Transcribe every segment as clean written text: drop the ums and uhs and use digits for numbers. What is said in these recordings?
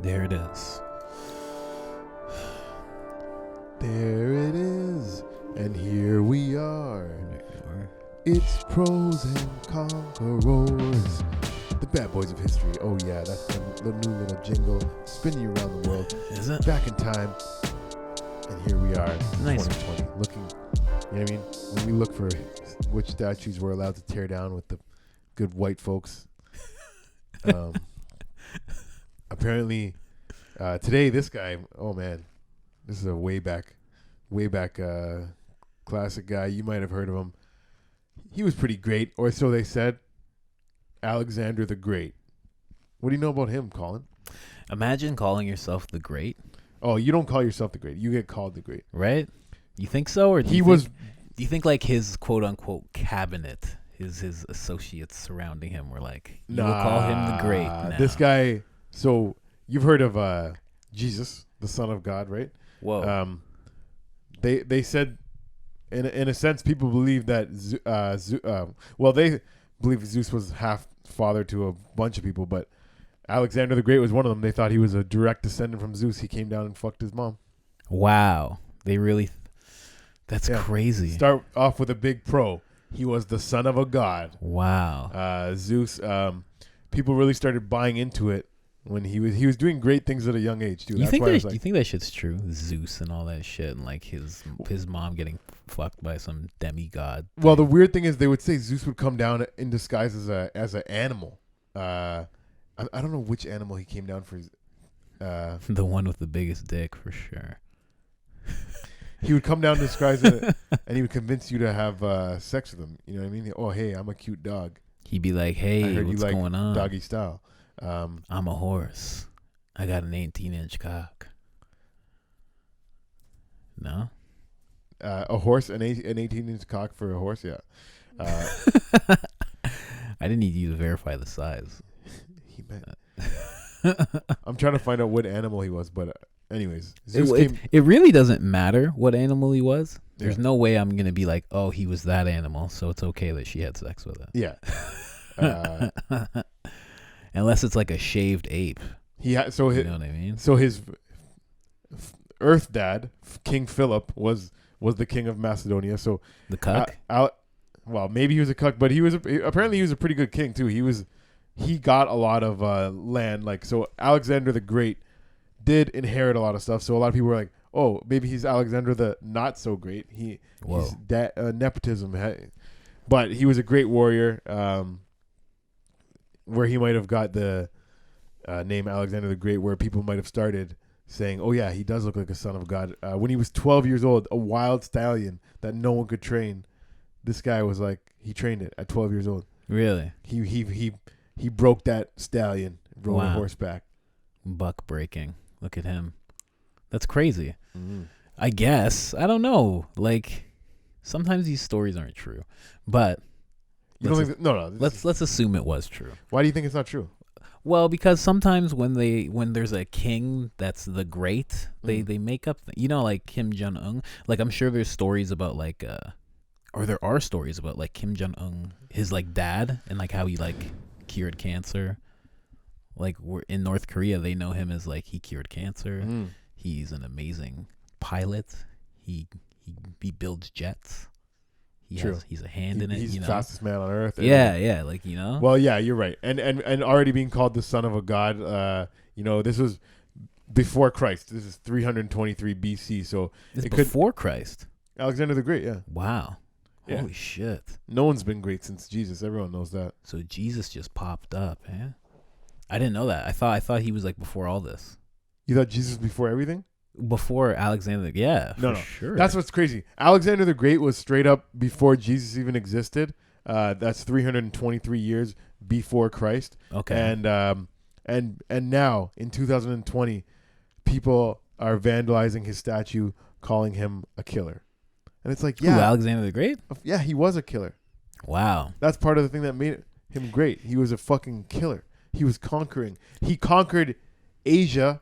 There it is. There it is. And here we are. It's Pros and Conquerors. The bad boys of history. Oh yeah, that's the new little jingle. Spinning you around the world. Is it? Back in time. And here we are, Nice. 2020. Looking, you know what I mean? When we look for which statues we're allowed to tear down with the good white folks. Apparently, today this guy, oh man, this is a way back classic guy. You might have heard of him. He was pretty great, or so they said. Alexander the Great. What do you know about him, Colin? Imagine calling yourself the Great. Oh, you don't call yourself the Great. You get called the Great. Right? You think so? Or do you think like his quote unquote cabinet, his associates surrounding him were like, you will call him the Great now. This guy, so you've heard of Jesus, the Son of God, right? Whoa. They said, in a sense, people believe that they believe Zeus was half father to a bunch of people, but Alexander the Great was one of them. They thought he was a direct descendant from Zeus. He came down and fucked his mom. Wow. They really... That's crazy. Start off with a big pro. He was the son of a god. Wow. Zeus. People really started buying into it when he was doing great things at a young age too. You think that shit's true? Zeus and all that shit, and like his mom getting fucked by some demigod. Well, the weird thing is they would say Zeus would come down in disguise as an animal. I don't know which animal he came down for. The one with the biggest dick, for sure. He would come down disguised and he would convince you to have sex with him. You know what I mean? Oh, hey, I'm a cute dog. He'd be like, hey, I heard what's you like going on? Doggy style. I'm a horse. I got an 18-inch cock. No? A horse, an 18-inch cock for a horse? Yeah. I didn't need you to verify the size. He meant. I'm trying to find out what animal he was, but anyways. It really doesn't matter what animal he was. There's no way I'm going to be like, oh, he was that animal, so it's okay that she had sex with it. Yeah. Unless it's like a shaved ape. You know what I mean? So his Earth dad, King Philip, was the king of Macedonia. So the cuck? Well, maybe he was a cuck, but apparently he was a pretty good king too. He got a lot of land. Like, so Alexander the Great did inherit a lot of stuff. So a lot of people were like, oh, maybe he's Alexander the not so great. He's nepotism. But he was a great warrior. Where he might have got the name Alexander the Great, where people might have started saying, oh yeah, he does look like a son of God. When he was 12 years old, a wild stallion that no one could train. This guy was like, he trained it at 12 years old. Really? He broke that stallion, rode on horseback. Buck breaking. Look at him. That's crazy. Mm-hmm. I guess. I don't know. Like, sometimes these stories aren't true. But let's assume it was true. Why do you think it's not true? Well, because sometimes when there's a king that's the great, they make up like Kim Jong-un. Like, I'm sure there's stories about like or there are stories about like Kim Jong-un, his like dad, and like how he like cured cancer. Like, we're in North Korea, they know him as like he cured cancer. He's an amazing pilot. He builds jets. He's a hand in it. He's the fastest man on earth. Yeah, like, Well, yeah, you're right. And already being called the son of a god, this was before Christ. This is 323 BC. So it's before Christ. Alexander the Great, yeah. Wow. Yeah. Holy shit. No one's been great since Jesus. Everyone knows that. So Jesus just popped up, eh? I didn't know that. I thought he was like before all this. You thought Jesus was before everything? Before Alexander, no, sure. That's what's crazy. Alexander the Great was straight up before Jesus even existed. That's 323 years before Christ. Okay. And now in 2020, people are vandalizing his statue, calling him a killer. And it's like, yeah, Alexander the Great? Yeah, he was a killer. Wow. That's part of the thing that made him great. He was a fucking killer. He was conquering. He conquered Asia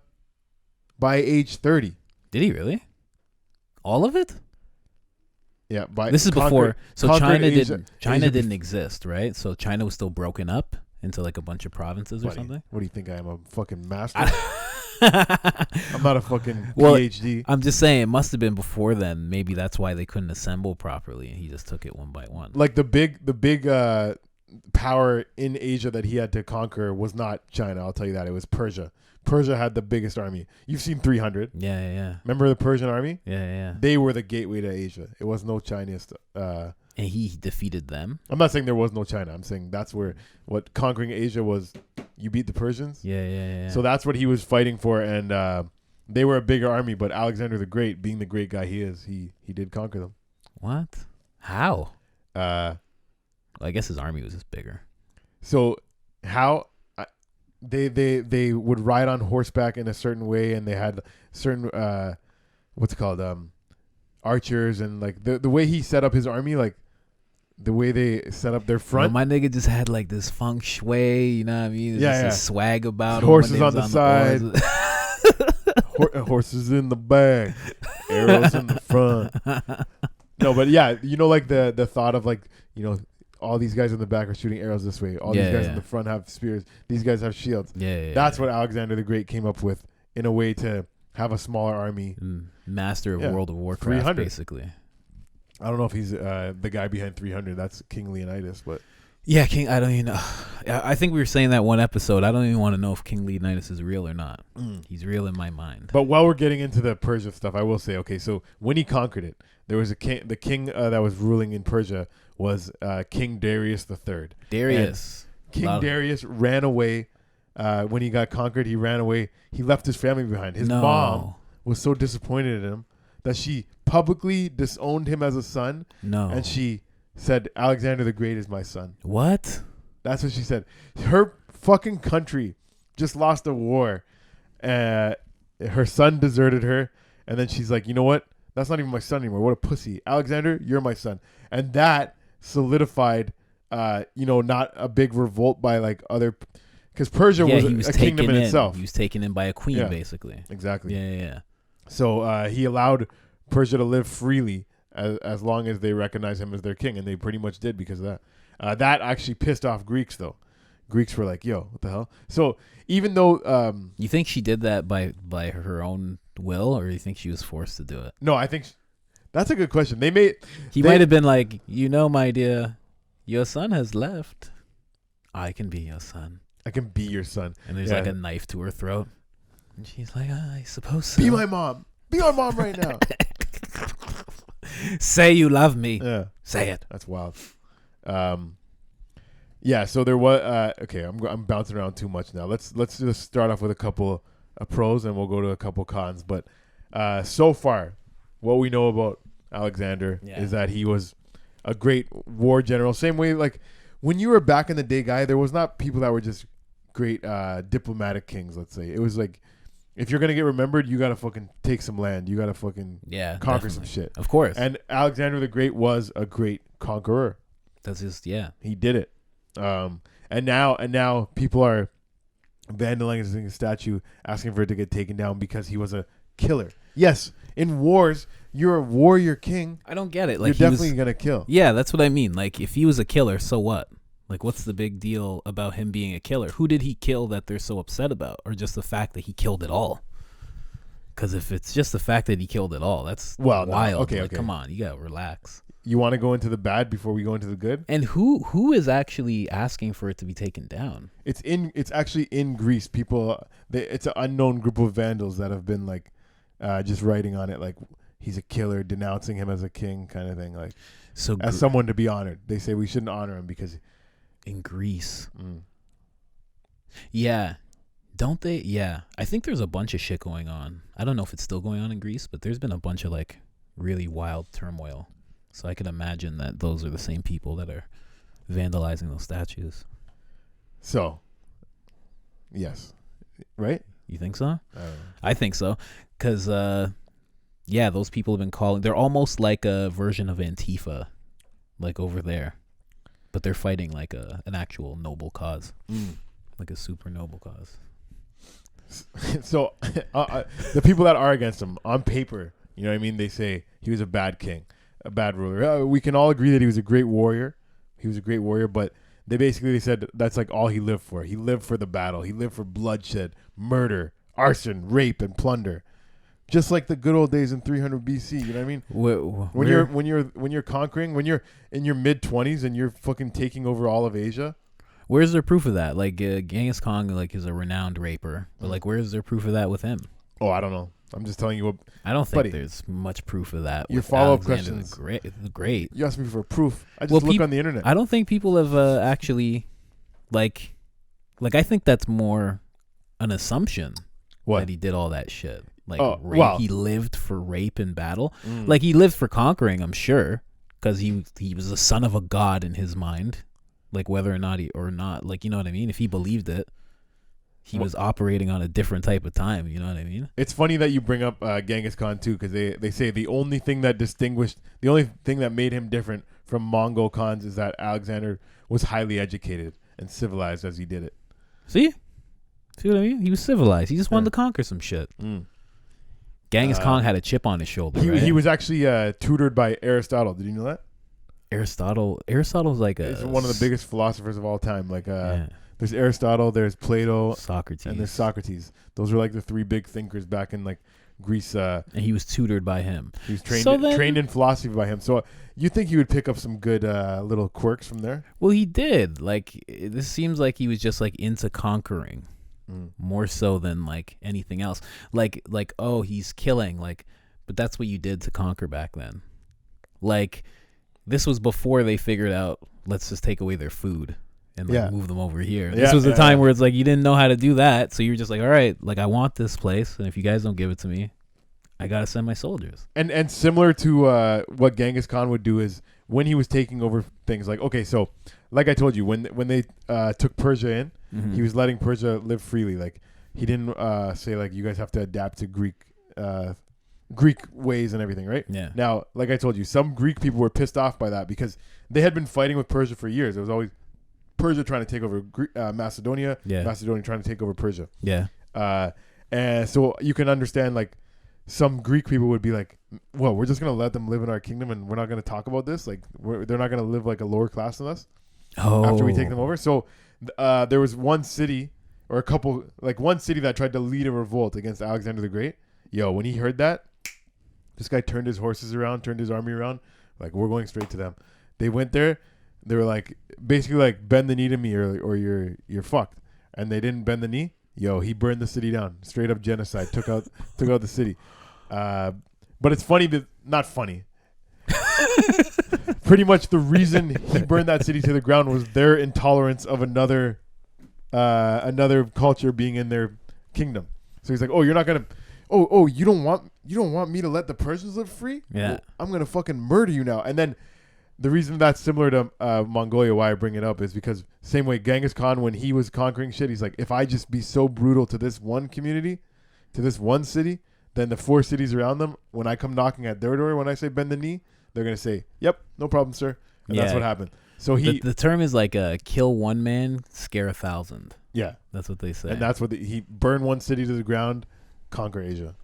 by age 30. Did he really? All of it? Yeah. This is before. So China didn't exist, right? So China was still broken up into like a bunch of provinces or something. What do you think? I am a fucking master? I'm not a fucking Well, PhD. I'm just saying it must have been before then. Maybe that's why they couldn't assemble properly. He just took it one by one. Like the big power in Asia that he had to conquer was not China. I'll tell you that. It was Persia. Persia had the biggest army. You've seen 300. Yeah. Remember the Persian army? Yeah. They were the gateway to Asia. It was no Chinese. And he defeated them. I'm not saying there was no China. I'm saying that's what conquering Asia was. You beat the Persians. Yeah. So that's what he was fighting for, and they were a bigger army. But Alexander the Great, being the great guy he is, he did conquer them. What? How? Well, I guess his army was just bigger. So how they would ride on horseback in a certain way, and they had certain what's it called archers, and like the way he set up his army, like the way they set up their front. My nigga just had like this feng shui, you know what I mean? There's just a swag about horses him. on the side, horses in the back, arrows in the front. No, but yeah, like the thought of like, all these guys in the back are shooting arrows this way. All these guys in the front have spears. These guys have shields. That's what Alexander the Great came up with in a way to have a smaller army. Master of World of Warcraft, basically. I don't know if he's the guy behind 300. That's King Leonidas, but yeah, King. I don't even know. I think we were saying that one episode. I don't even want to know if King Leonidas is real or not. He's real in my mind. But while we're getting into the Persia stuff, I will say, okay, so when he conquered it, there was a king. The king that was ruling in Persia was King Darius III. Darius. And King Darius ran away when he got conquered. He ran away. He left his family behind. His mom was so disappointed in him that she publicly disowned him as a son. And she said, Alexander the Great is my son. What? That's what she said. Her fucking country just lost a war. Her son deserted her. And then she's like, you know what? That's not even my son anymore. What a pussy. Alexander, you're my son. And that solidified, not a big revolt by like other... Because Persia was a kingdom in itself. He was taken in by a queen, basically. Exactly. Yeah. So he allowed Persia to live freely as long as they recognized him as their king, and they pretty much did because of that. That actually pissed off Greeks, though. Greeks were like, "Yo, what the hell?" So even though you think she did that by her own will, or you think she was forced to do it? No, I think that's a good question. He might have been like, my dear, your son has left. I can be your son. I can be your son. And there's like a knife to her throat, and she's like, I suppose so. Be my mom. Be my mom right now. Say you love me. Yeah. Say it. That's wild. Yeah. So there was. Okay. I'm bouncing around too much now. Let's just start off with a couple of pros, and we'll go to a couple cons. But so far, what we know about Alexander is that he was a great war general. Same way, like when you were back in the day, guy, there was not people that were just great diplomatic kings. Let's say it was like, if you're gonna get remembered, you gotta fucking take some land. You gotta fucking conquer some shit. Of course. And Alexander the Great was a great conqueror. That's just he did it. And now people are vandalizing his statue, asking for it to get taken down because he was a killer. Yes, in wars, you're a warrior king. I don't get it. Like, you're definitely gonna kill. Yeah, that's what I mean. Like, if he was a killer, so what? Like, what's the big deal about him being a killer? Who did he kill that they're so upset about? Or just the fact that he killed it all? Because if it's just the fact that he killed it all, that's wild. No. Okay. Okay. Come on, you gotta relax. You want to go into the bad before we go into the good? And who is actually asking for it to be taken down? It's actually in Greece. People, it's an unknown group of vandals that have been like, just writing on it like he's a killer, denouncing him as a king, kind of thing. Like, so as someone to be honored, they say we shouldn't honor him because. In Greece. Yeah. Don't they? Yeah. I think there's a bunch of shit going on. I don't know if it's still going on in Greece, but there's been a bunch of like really wild turmoil. So I can imagine that those are the same people that are vandalizing those statues. So, yes. Right? You think so? I think so. Because, those people have been calling. They're almost like a version of Antifa, like over there. But they're fighting like an actual noble cause, like a super noble cause. So the people that are against him, on paper, you know what I mean? They say he was a bad king, a bad ruler. We can all agree that he was a great warrior. But they said that's like all he lived for. He lived for the battle. He lived for bloodshed, murder, arson, rape, and plunder, just like the good old days in 300 BC. You know what I mean? When you're conquering, when you're in your mid-20s and you're fucking taking over all of Asia. Where's there proof of that? Like Genghis Khan, like is a renowned raper, but like where's there proof of that with him? Oh, I don't know. I'm just telling you what. I don't think buddy, there's much proof of that. Your follow-up questions. Great. You asked me for proof. I just look on the internet. I don't think people have actually, like I think that's more an assumption that he did all that shit. Like he lived for rape and battle. Like he lived for conquering, I'm sure, because he was the son of a god in his mind. Like whether or not like, you know what I mean? If he believed it, he was operating on a different type of time. You know what I mean? It's funny that you bring up Genghis Khan too, because they say the only thing that made him different from Mongol Khans is that Alexander was highly educated and civilized as he did it. See what I mean? He was civilized. He just wanted to conquer some shit. Genghis Khan had a chip on his shoulder. He was actually tutored by Aristotle. Did you know that? Aristotle's like he's one of the biggest philosophers of all time. Like there's Aristotle, there's Plato, Socrates, and there's Socrates. Those were like the three big thinkers back in like Greece. And he was tutored by him. He was trained in philosophy by him. So you think he would pick up some good little quirks from there? Well, he did. Like this seems like he was just like into conquering. More so than like anything else. Like oh, he's killing, like, but that's what you did to conquer back then. Like this was before they figured out let's just take away their food and like move them over here. This was a time where it's like you didn't know how to do that, so you're just like, all right, like I want this place, and if you guys don't give it to me, I gotta send my soldiers. And similar to what Genghis Khan would do is when he was taking over things, like, okay, so like I told you, when they took Persia in, he was letting Persia live freely. Like he didn't say like you guys have to adapt to Greek ways and everything, right? Yeah. Now, like I told you, some Greek people were pissed off by that because they had been fighting with Persia for years. It was always Persia trying to take over Macedonia, Macedonia trying to take over Persia. Yeah. And so you can understand, like, some Greek people would be like, well, we're just going to let them live in our kingdom and we're not going to talk about this. Like, they're not going to live like a lower class than us after we take them over. So there was one city or a couple, like one city that tried to lead a revolt against Alexander the Great. Yo, when he heard that, this guy turned his horses around, turned his army around. Like, we're going straight to them. They went there. They were like, basically like, bend the knee to me or you're fucked. And they didn't bend the knee. Yo, he burned the city down. Straight up genocide. Took out the city. But it's funny, not funny. Pretty much the reason he burned that city to the ground was their intolerance of another culture being in their kingdom. So he's like, oh, you're not gonna. Oh, you don't want me to let the Persians live free? Yeah, well, I'm gonna fucking murder you now. And then the reason that's similar to Mongolia, why I bring it up, is because same way Genghis Khan, when he was conquering shit, he's like, if I just be so brutal to this one community, to this one city, then the 4 cities around them, when I come knocking at their door, when I say bend the knee, they're gonna say, yep, no problem, sir. And that's what happened. So the term is like kill one man, scare 1,000. Yeah, that's what they say. And that's what he burned one city to the ground, conquer Asia.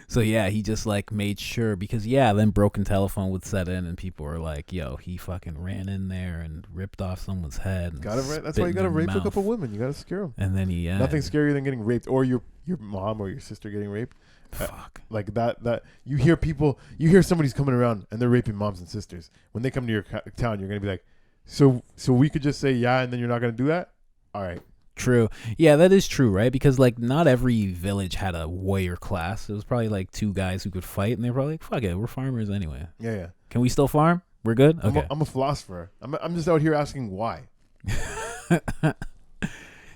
So yeah, he just like made sure, because then broken telephone would set in and people were like, yo, he fucking ran in there and ripped off someone's head. That's why you gotta rape a couple women. You gotta scare them. And then nothing scarier than getting raped, or your mom or your sister getting raped. Fuck. Like that you hear somebody's coming around and they're raping moms and sisters. When they come to your town, you're gonna be like, so we could just say and then you're not gonna do that? All right. True. Yeah, that is true, right? Because like not every village had a warrior class. It was probably like 2 guys who could fight, and they were probably like, fuck it, we're farmers anyway. Yeah. Can we still farm? We're good? Okay. I'm a philosopher. I'm just out here asking why.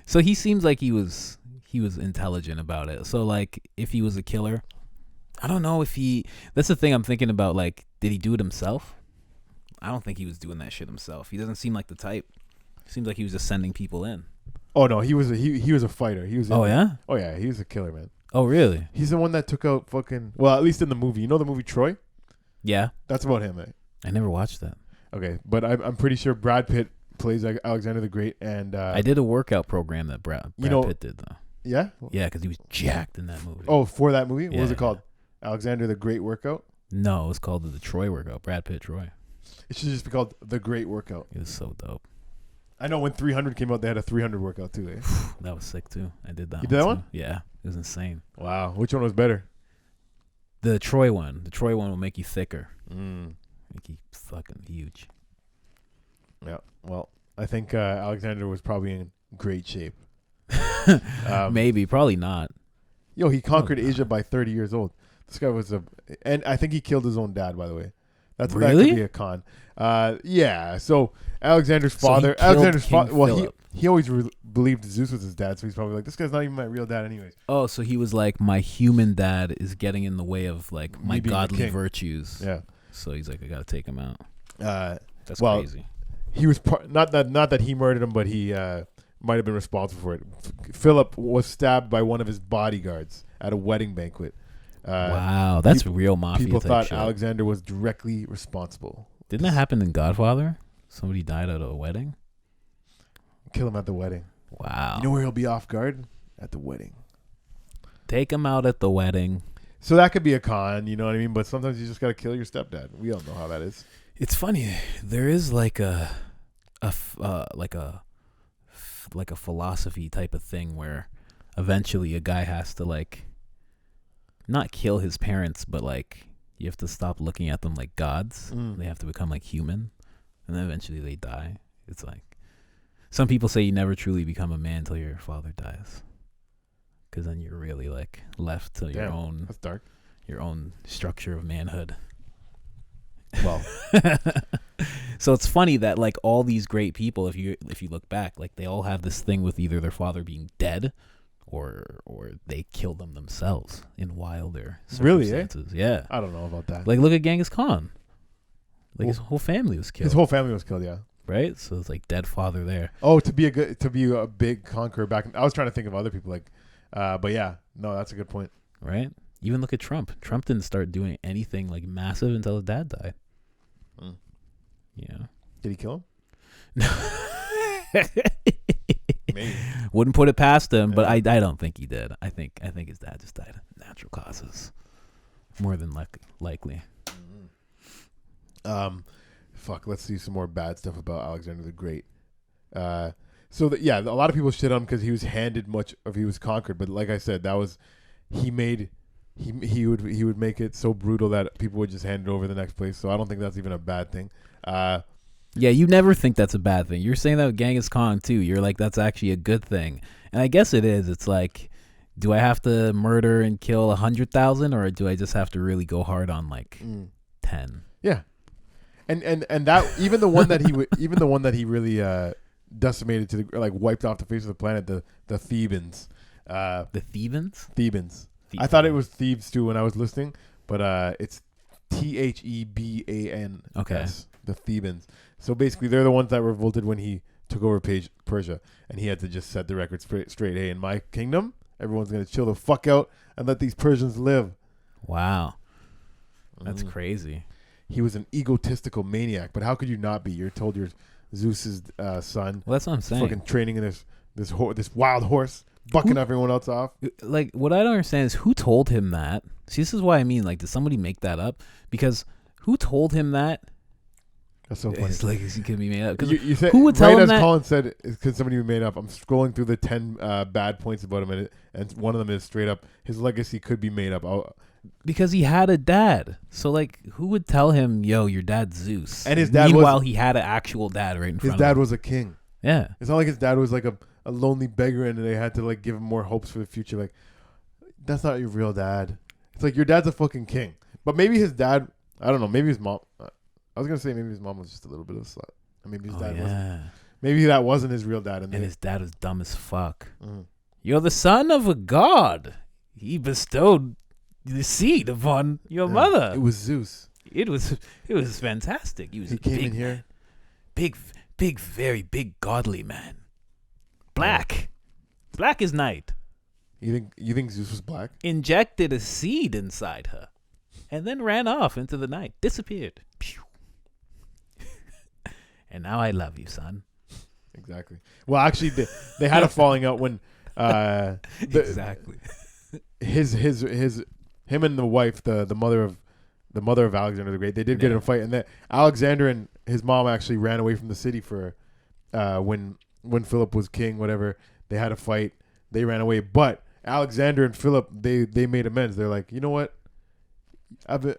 So he seems like he was intelligent about it. So like if he was a killer, I don't know if that's the thing I'm thinking about, like, did he do it himself? I don't think he was doing that shit himself. He doesn't seem like the type. Seems like he was just sending people in. Oh no, he was a fighter. He was. Oh yeah. Oh yeah, he was a killer, man. Oh really? He's the one that took out fucking. Well, at least in the movie. You know the movie Troy? Yeah. That's about him, I never watched that. Okay, but I'm pretty sure Brad Pitt plays Alexander the Great, and I did a workout program that Brad Pitt did though. Yeah. Yeah, because he was jacked in that movie. Oh, for that movie, yeah. What was it called? Alexander the Great Workout? No, it was called the Troy Workout. Brad Pitt, Troy. It should just be called The Great Workout. It was so dope. I know when 300 came out, they had a 300 workout too. Eh? That was sick too. I did that. You did that one? Too. Yeah, it was insane. Wow, which one was better? The Troy one. The Troy one will make you thicker. Mm. Make you fucking huge. Yeah. Well, I think Alexander was probably in great shape. Maybe, probably not. Yo, he conquered Asia by 30 years old. This guy was and I think he killed his own dad, by the way. That Really? could be a con. Yeah. So Alexander's So he father, killed King well, Philip. he always believed Zeus was his dad, so he's probably like, this guy's not even my real dad, anyways. Oh, so he was like, my human dad is getting in the way of like Me my being the godly king. virtues. Yeah. So he's like, I gotta take him out. That's well, crazy. He was not that he murdered him, but he might have been responsible for it. Philip was stabbed by one of his bodyguards at a wedding banquet. Wow, that's real mafia. People type thought shit. Alexander was directly responsible. Didn't that happen in Godfather? Somebody died at a wedding. Kill him at the wedding. Wow. You know where he'll be off guard? At the wedding. Take him out at the wedding. So that could be a con, you know what I mean? But sometimes you just got to kill your stepdad. We all know how that is. It's funny. There is like a philosophy type of thing where eventually a guy has to like not kill his parents, but like you have to stop looking at them like gods. They have to become like human, and then eventually they die. It's like some people say you never truly become a man until your father dies, because then you're really like left to your own. That's dark. Your own structure of manhood. Well, so it's funny that like all these great people, if you look back, like they all have this thing with either their father being dead, or they killed them themselves in wilder circumstances. Really? Eh? Yeah. I don't know about that. Like look at Genghis Khan. Like his whole family was killed. His whole family was killed. Yeah. Right. So it's like dead father there. Oh, to be a big conqueror back. I was trying to think of other people like, but yeah, no, that's a good point. Right. Even look at Trump. Trump didn't start doing anything like massive until his dad died. Yeah. Did he kill him? Maybe. Wouldn't put it past him, but I don't think he did. I think his dad just died of natural causes, more than likely. Fuck. Let's see some more bad stuff about Alexander the Great. So that a lot of people shit on him because he was handed much of he was conquered, but like I said, that was he would make it so brutal that people would just hand it over the next place. So I don't think that's even a bad thing. Yeah, you never think that's a bad thing. You're saying that with Genghis Khan too. You're like, that's actually a good thing, and I guess it is. It's like, do I have to murder and kill 100,000, or do I just have to really go hard on like 10? Yeah, and that even the one that he really decimated to the wiped off the face of the planet, the Thebans. The Thebans. Thebans. I thought it was Thebes too when I was listening, but it's Theban. Okay. The Thebans. So basically, they're the ones that revolted when he took over Persia, and he had to just set the record straight. Hey, in my kingdom, everyone's gonna chill the fuck out and let these Persians live. Wow, that's crazy. He was an egotistical maniac, but how could you not be? You're told you're Zeus's son. Well, that's what I'm saying. Fucking training in this wild horse, bucking everyone else off. Like, what I don't understand is who told him that. See, this is why I mean, like, did somebody make that up? Because who told him that? That's so funny. It's like, he can be made up. You said, who would tell right him as that? Colin said, could somebody be made up? I'm scrolling through the 10 bad points about him, and one of them is straight up his legacy could be made up. Because he had a dad. So, like, who would tell him, yo, your dad's Zeus? And his dad Meanwhile, he had an actual dad right in front of him. His dad was a king. Yeah. It's not like his dad was like a lonely beggar and they had to like give him more hopes for the future. Like, that's not your real dad. It's like your dad's a fucking king. But maybe his dad, I don't know, maybe his mom, I was going to say maybe his mom was just a little bit of a slut. And maybe his dad wasn't. Maybe that wasn't his real dad. And his dad was dumb as fuck. You're the son of a god. He bestowed the seed upon your mother. It was Zeus. It was fantastic. He came in here. Big, very big, godly man. Black as night. You think Zeus was black? Injected a seed inside her, and then ran off into the night. Disappeared. Pew. And now I love you, son. Exactly. Well, actually, they had a falling out when exactly. Him and the wife, the mother of Alexander the Great, they did get in a fight, and that Alexander and his mom actually ran away from the city for when Philip was king, whatever, they had a fight. They ran away, but Alexander and Philip they made amends. They're like, you know what?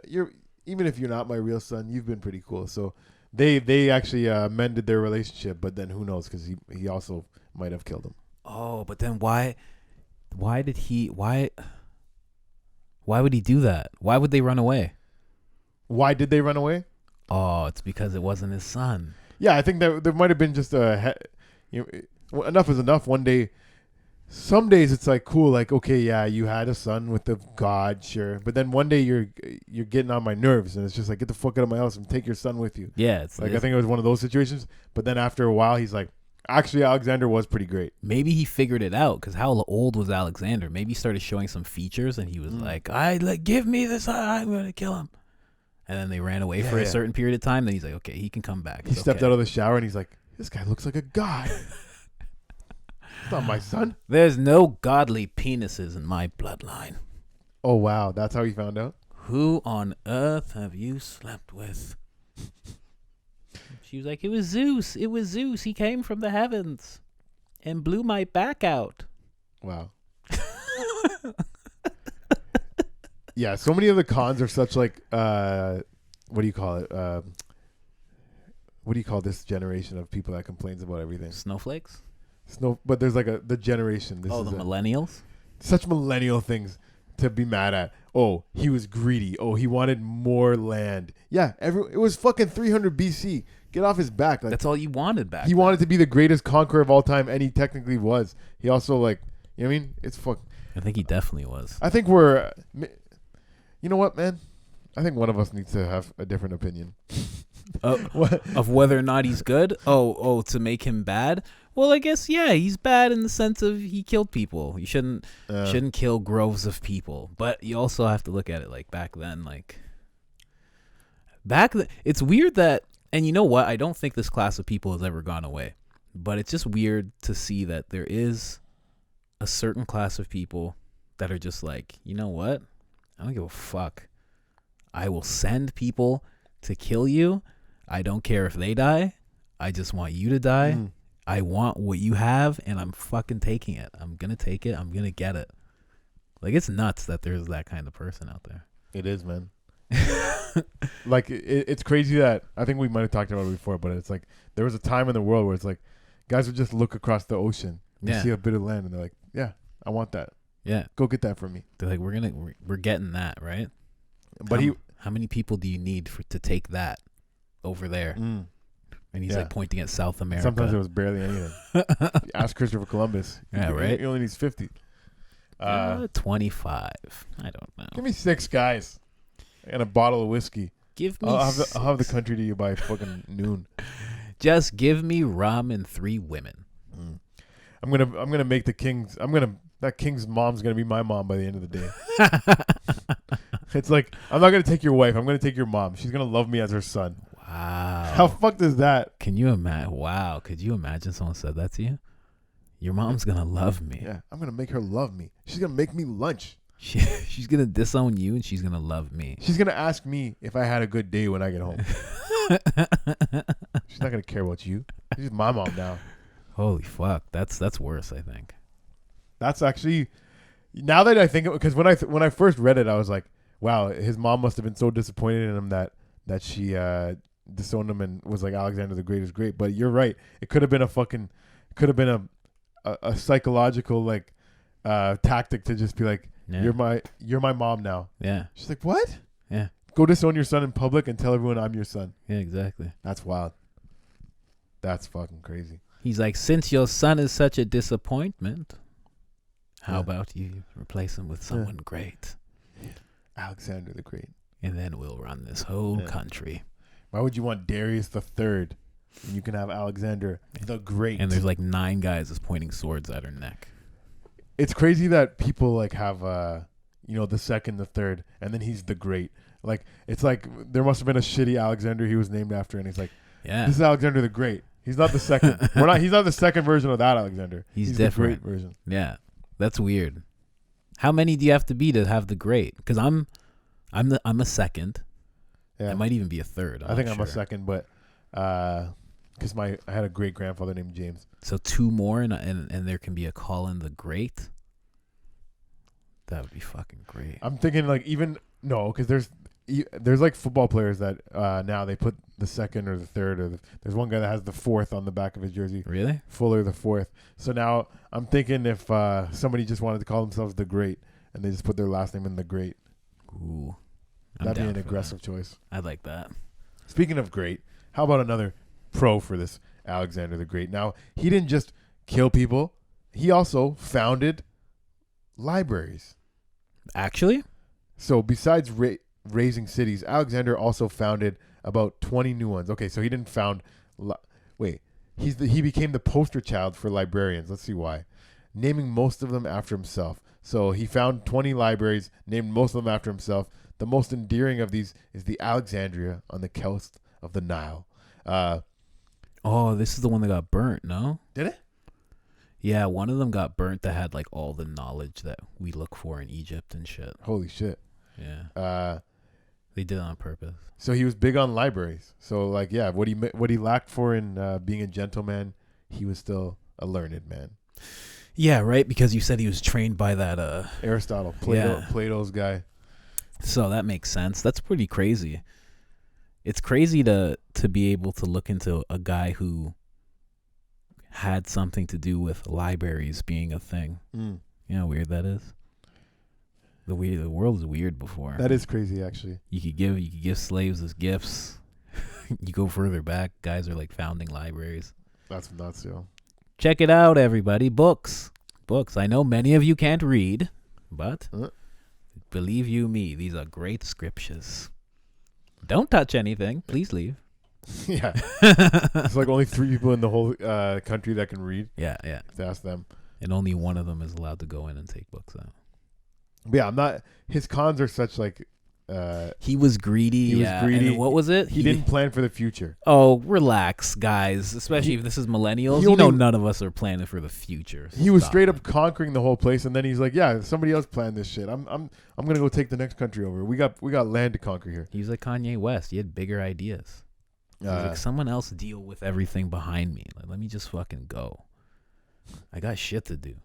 You're even if you're not my real son, you've been pretty cool. So they actually mended their relationship. But then who knows? Because he also might have killed him. Oh, but then why did he why would he do that? Why would they run away? Why did they run away? Oh, it's because it wasn't his son. Yeah, I think that there might have been just enough is enough. One day, some days it's like cool, like okay, yeah, you had a son with the God, sure, but then one day you're getting on my nerves, and it's just like get the fuck out of my house and take your son with you. Yeah, I think it was one of those situations. But then after a while, he's like, actually, Alexander was pretty great. Maybe he figured it out because how old was Alexander? Maybe he started showing some features, and he was like, give me this, I'm gonna kill him. And then they ran away for a certain period of time. Then he's like, okay, he can come back. He stepped out of the shower and he's like, this guy looks like a god. It's not my son. There's no godly penises in my bloodline. Oh, wow. That's how he found out? Who on earth have you slept with? She was like, it was Zeus. It was Zeus. He came from the heavens and blew my back out. Wow. Yeah, so many of the cons are such like, what do you call it? What do you call this generation of people that complains about everything? Snowflakes? But there's like the generation. The millennials? Such millennial things to be mad at. Oh, he was greedy. Oh, he wanted more land. Yeah, it was fucking 300 BC. Get off his back. Like, that's all you wanted back then. Wanted to be the greatest conqueror of all time, and he technically was. He also like, you know what I mean? It's fuck. I think he definitely was. I think we're... You know what, man? I think one of us needs to have a different opinion. Of whether or not he's good? Oh, to make him bad? Well, I guess, yeah, he's bad in the sense of he killed people. You shouldn't kill groves of people. But you also have to look at it like back then. It's weird that, and you know what? I don't think this class of people has ever gone away. But it's just weird to see that there is a certain class of people that are just like, you know what? I don't give a fuck. I will send people to kill you. I don't care if they die. I just want you to die. I want what you have, and I'm fucking taking it. I'm going to take it. I'm going to get it. Like, it's nuts that there's that kind of person out there. It is, man. Like, it's crazy that, I think we might have talked about it before, but it's like, there was a time in the world where it's like, guys would just look across the ocean and see a bit of land, and they're like, yeah, I want that. Yeah, go get that for me. They're like, we're getting that, right? But how many people do you need to take that over there? And he's like pointing at South America. Sometimes it was barely anything. Ask Christopher Columbus. Yeah, right. He only needs 50. 25. I don't know. Give me 6 guys and a bottle of whiskey. Give me. I'll have the country to you by fucking noon. Just give me rum and 3 women. I'm gonna make the king's. That king's mom's gonna be my mom by the end of the day. It's like, I'm not gonna take your wife. I'm gonna take your mom. She's gonna love me as her son. Wow. How fucked is that? Can you imagine? Wow. Could you imagine someone said that to you? Your mom's gonna love me. Yeah, I'm gonna make her love me. She's gonna make me lunch. She's gonna disown you, and she's gonna love me. She's gonna ask me if I had a good day when I get home. She's not gonna care about you. She's my mom now. Holy fuck. That's worse, I think. That's actually, now that I think, because when I first read it, I was like, wow, his mom must have been so disappointed in him that she disowned him and was like, Alexander the Great is great. But you're right. It could have been a psychological like tactic to just be like, you're my mom now. Yeah. She's like, what? Yeah. Go disown your son in public and tell everyone I'm your son. Yeah, exactly. That's wild. That's fucking crazy. He's like, since your son is such a disappointment, how about you replace him with someone great? Alexander the Great. And then we'll run this whole country. Why would you want Darius the Third when you can have Alexander the Great? And there's like 9 guys just pointing swords at her neck. It's crazy that people like have, the second, the third, and then he's the Great. Like, it's like there must have been a shitty Alexander he was named after, and he's like, this is Alexander the Great. He's not the second. He's not the second version of that Alexander. He's different. The Great version. Yeah. That's weird. How many do you have to be to have the Great? Because I'm a second. Yeah. I might even be a third. I think I'm a second, but because I had a great grandfather named James. So 2 more, and there can be a Colin the Great. That would be fucking great. I'm thinking like even no, because there's like football players that now they put the second or the third there's one guy that has the 4th on the back of his jersey. Really? Fuller the 4th. So now I'm thinking if somebody just wanted to call themselves the Great and they just put their last name in the Great. Ooh, that'd be an aggressive choice. I like that. Speaking of great, how about another pro for this Alexander the Great? Now he didn't just kill people; he also founded libraries. Actually? So besides raising cities, Alexander also founded about 20 new ones. Okay, so he didn't found... he became the poster child for librarians. Let's see why. Naming most of them after himself. So he found 20 libraries, named most of them after himself. The most endearing of these is the Alexandria on the coast of the Nile. This is the one that got burnt, no? Did it? Yeah, one of them got burnt that had like all the knowledge that we look for in Egypt and shit. Holy shit. Yeah. They did it on purpose. So he was big on libraries. So like, yeah, what he lacked for in being a gentleman, he was still a learned man. Yeah, right. Because you said he was trained by that Aristotle, Plato's guy. So that makes sense. That's pretty crazy. It's crazy to be able to look into a guy who had something to do with libraries being a thing. You know how weird that is? The world is weird before. That is crazy, actually. You could give slaves as gifts. You go further back, guys are like founding libraries. That's nuts, yo. Check it out, everybody. Books. I know many of you can't read, but believe you me, these are great scriptures. Don't touch anything. Please leave. Yeah. It's like only 3 people in the whole country that can read. Yeah. To ask them. And only one of them is allowed to go in and take books out. But yeah, his cons are such like... he was greedy. He was greedy. And what was it? He didn't plan for the future. Oh, relax, guys. Especially if this is millennials. None of us are planning for the future. He was straight up conquering the whole place, and then he's like, "Yeah, somebody else planned this shit. I'm gonna go take the next country over. We got land to conquer here." He was like Kanye West. He had bigger ideas. He was like, someone else deal with everything behind me. Like, let me just fucking go. I got shit to do.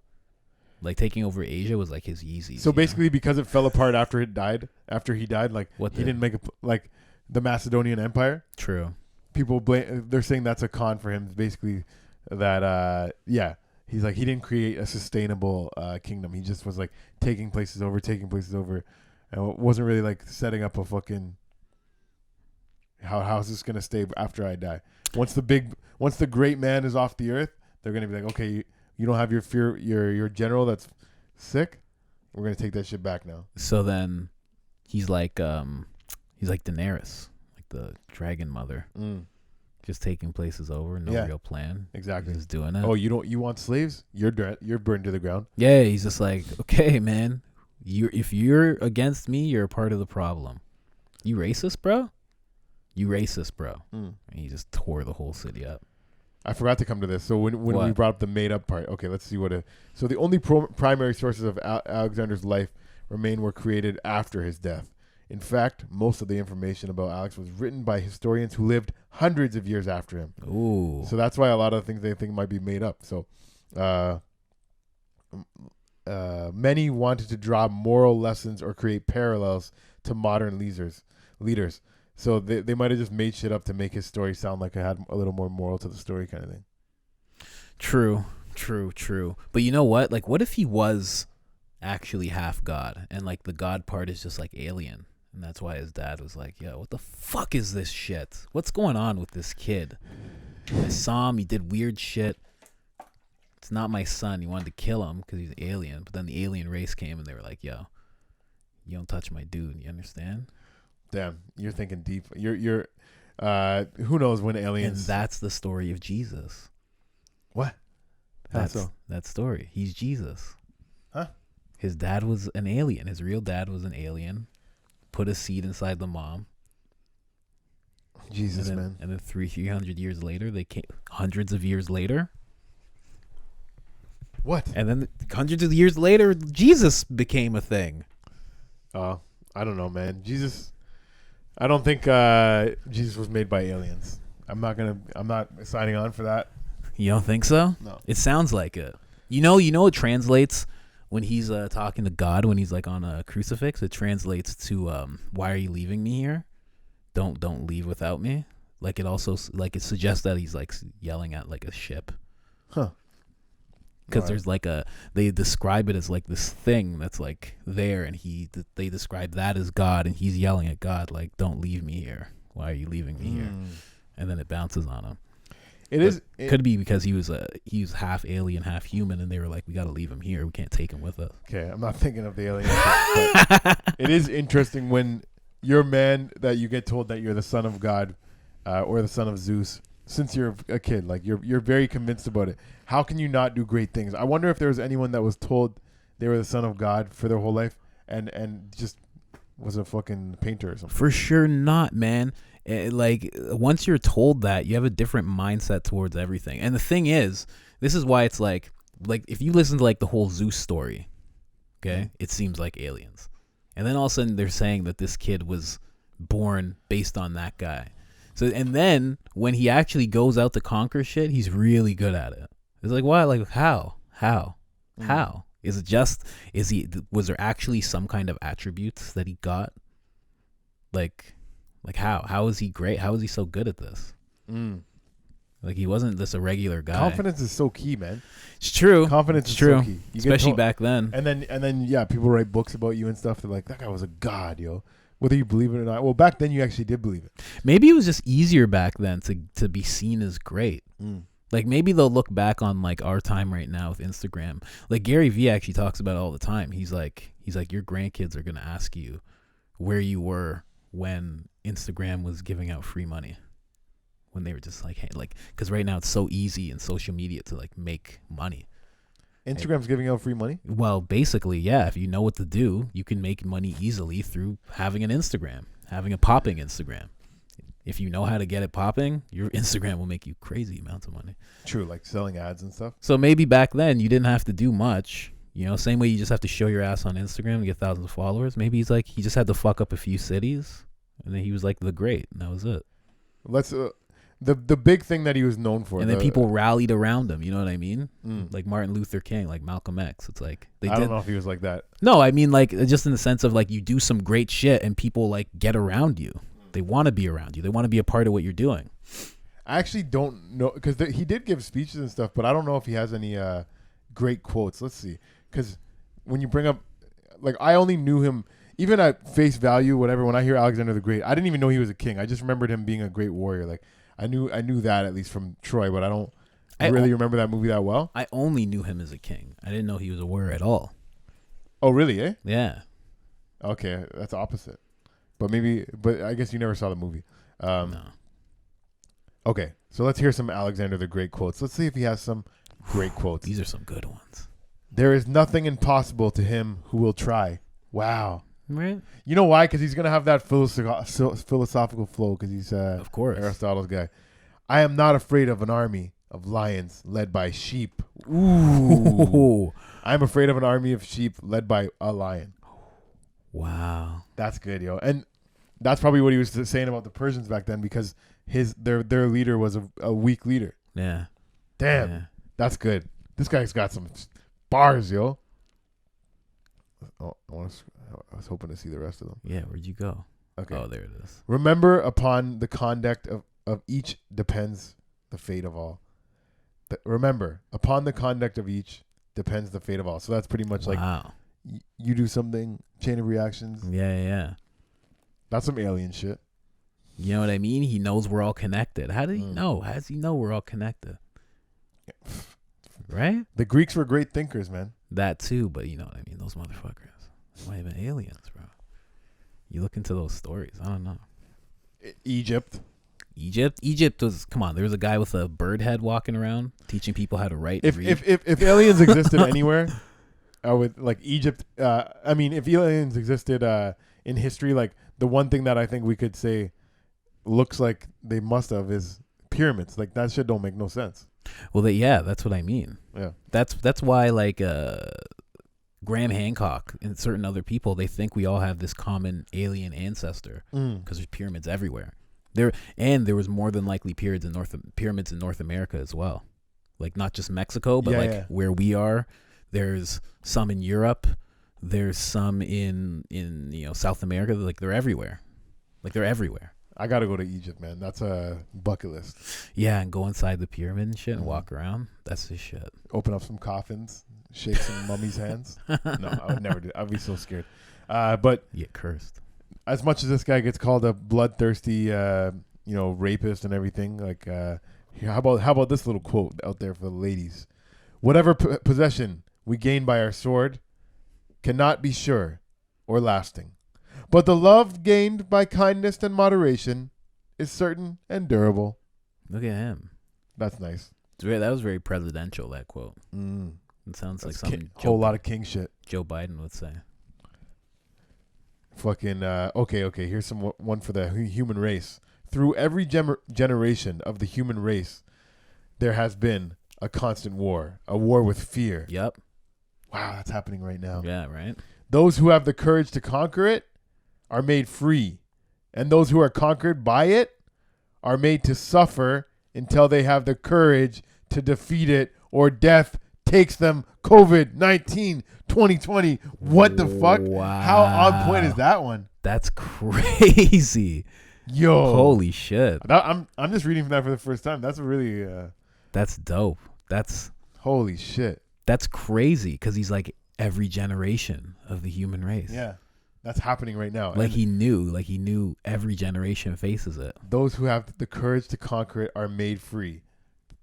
Like taking over Asia was like his Yeezys. So basically, because it fell apart after he died, like he didn't make like the Macedonian Empire. True. People they're saying that's a con for him. Basically, that he's like he didn't create a sustainable kingdom. He just was like taking places over, and wasn't really like setting up a fucking how's this gonna stay after I die. Once the great man is off the earth, they're gonna be like, okay. You don't have your general that's sick. We're gonna take that shit back now. So then, he's like Daenerys, like the dragon mother, just taking places over, no real plan. Exactly, just doing it. Oh, you want slaves? You're burned to the ground. Yeah, he's just like, okay, man, if you're against me, you're a part of the problem. You racist, bro. And he just tore the whole city up. I forgot to come to this. So when we brought up the made up part, okay, let's see so the only primary sources of Alexander's life were created after his death. In fact, most of the information about Alex was written by historians who lived hundreds of years after him. Ooh. So that's why a lot of things they think might be made up. So many wanted to draw moral lessons or create parallels to modern leaders. So they might have just made shit up to make his story sound like it had a little more moral to the story kind of thing. True. But you know what? Like, what if he was actually half God and like the God part is just like alien? And that's why his dad was like, yo, what the fuck is this shit? What's going on with this kid? I saw him. He did weird shit. It's not my son. He wanted to kill him because he's an alien. But then the alien race came and they were like, yo, you don't touch my dude. You understand? Damn, you're thinking deep. You're who knows when aliens... And that's the story of Jesus. What? That's that story. He's Jesus. Huh? His dad was an alien. His real dad was an alien. Put a seed inside the mom. Jesus, and then, man. And then 300 years later, they came... Hundreds of years later... What? And then hundreds of years later, Jesus became a thing. I don't know, man. Jesus... I don't think Jesus was made by aliens. I'm not signing on for that. You don't think so? No. It sounds like it. It translates when he's talking to God when he's like on a crucifix. It translates to why are you leaving me here? Don't leave without me. Like it also like it suggests that he's like yelling at like a ship. Huh. Because there's like they describe it as like this thing that's like there, and they describe that as God, and he's yelling at God like, "Don't leave me here. Why are you leaving me here?" And then it bounces on him. It could be because he was half alien, half human, and they were like, "We got to leave him here. We can't take him with us." Okay, I'm not thinking of the alien. But it is interesting when you're a man that you get told that you're the son of God or the son of Zeus. Since you're a kid, like you're very convinced about it. How can you not do great things? I wonder if there was anyone that was told they were the son of God for their whole life and just was a fucking painter or something. For sure not, man. Like once you're told that, you have a different mindset towards everything. And the thing is, this is why it's like if you listen to like the whole Zeus story, okay, it seems like aliens. And then all of a sudden they're saying that this kid was born based on that guy. So and then when he actually goes out to conquer shit, he's really good at it. It's like, what? Like how? Is it just was there actually some kind of attributes that he got? Like how is he great? How is he so good at this? Like he wasn't this a regular guy. Confidence is so key, man. It's true. Confidence is so key. Especially back then. And then yeah, people write books about you and stuff. They're like, that guy was a god, yo. Whether you believe it or not. Well, back then you actually did believe it. Maybe it was just easier back then to be seen as great. Like maybe they'll look back on like our time right now with Instagram. Like Gary Vee actually talks about it all the time. He's like your grandkids are gonna ask you where you were when Instagram was giving out free money. When they were just like, hey, like, because right now it's so easy in social media to like make money. Instagram's giving out free money? Well, basically, yeah. If you know what to do, you can make money easily through having an Instagram, having a popping Instagram. If you know how to get it popping, your Instagram will make you crazy amounts of money. True, like selling ads and stuff. So maybe back then you didn't have to do much. Same way you just have to show your ass on Instagram and get thousands of followers. Maybe he just had to fuck up a few cities, and then he was like the great, and that was it. Let's the big thing that he was known for. And then people rallied around him. You know what I mean? Like Martin Luther King, like Malcolm X. It's like I don't know if he was like that. No, I mean like just in the sense of like you do some great shit and people like get around you. They want to be around you. They want to be a part of what you're doing. I actually don't know because he did give speeches and stuff, but I don't know if he has any great quotes. Let's see, because when you bring up, like, I only knew him even at face value, whatever. When I hear Alexander the Great, I didn't even know he was a king. I just remembered him being a great warrior. Like I knew that at least from Troy, but I don't really remember that movie that well. I only knew him as a king. I didn't know he was a warrior at all. Oh, really? Eh? Yeah. Okay, that's opposite. But I guess you never saw the movie. No. Okay, so let's hear some Alexander the Great quotes. Let's see if he has some great quotes. These are some good ones. There is nothing impossible to him who will try. Wow. Right? You know why? Because he's going to have that philosophical flow because he's of course Aristotle's guy. I am not afraid of an army of lions led by sheep. Ooh. I'm afraid of an army of sheep led by a lion. Wow. That's good, yo. And that's probably what he was saying about the Persians back then because their leader was a weak leader. Yeah. Damn. Yeah. That's good. This guy's got some bars, yo. Oh, I was hoping to see the rest of them. Yeah, where'd you go? Okay. Oh, there it is. Remember, upon the conduct of each depends the fate of all. Remember, upon the conduct of each depends the fate of all. So that's pretty much like you do something, chain of reactions. Yeah. That's some alien shit. You know what I mean? He knows we're all connected. How did he know? How does he know we're all connected? Right? The Greeks were great thinkers, man. That too, but you know what I mean? Those motherfuckers might have been aliens, bro. You look into those stories. I don't know. Egypt was, come on, there was a guy with a bird head walking around teaching people how to write and read. If aliens existed anywhere, I would like Egypt. I mean, if aliens existed in history, like the one thing that I think we could say looks like they must have is pyramids. Like that shit don't make no sense. Well, that's what I mean. Yeah, that's why like Graham Hancock and certain other people, they think we all have this common alien ancestor because there's pyramids everywhere. There was more than likely pyramids in North America as well. Like not just Mexico, but where we are. There's some in Europe. There's some in South America. Like they're everywhere. I gotta go to Egypt, man. That's a bucket list. Yeah, and go inside the pyramid and shit and walk around. That's the shit. Open up some coffins, shake some mummies' hands. No, I would never do. I'd be so scared. But you get cursed. As much as this guy gets called a bloodthirsty, rapist and everything, like, how about this little quote out there for the ladies? Whatever possession we gain by our sword cannot be sure or lasting. But the love gained by kindness and moderation is certain and durable. Look at him. That's nice. That was very presidential, that quote. It sounds like something whole lot of king shit Joe Biden would say. Fucking, okay. Here's one for the human race. Through every generation of the human race, there has been a constant war. A war with fear. Yep. Wow, that's happening right now. Yeah, right. Those who have the courage to conquer it are made free, and those who are conquered by it are made to suffer until they have the courage to defeat it, or death takes them. COVID-19 2020. What the fuck? Wow. How on point is that one? That's crazy. Yo, holy shit. I'm just reading from that for the first time. That's really that's dope. That's holy shit. That's crazy, because he's like every generation of the human race. Yeah. That's happening right now. Like he knew every generation faces it. Those who have the courage to conquer it are made free.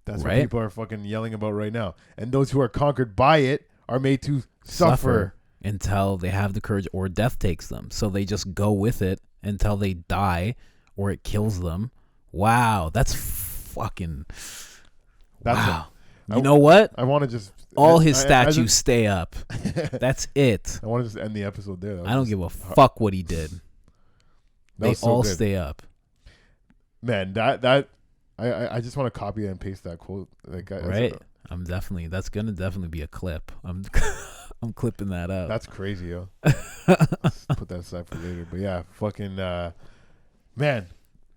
That's what people are fucking yelling about right now. And those who are conquered by it are made to suffer until they have the courage or death takes them. So they just go with it until they die or it kills them. Wow, that's fucking wow. You know what? I want to just all his statues stay up. That's it. I want to just end the episode there. I don't give a fuck what he did. They all stay up. Man, I just want to copy and paste that quote. Like, right. That's gonna definitely be a clip. I'm clipping that up. That's crazy, yo. Let's put that aside for later. But yeah, fucking man,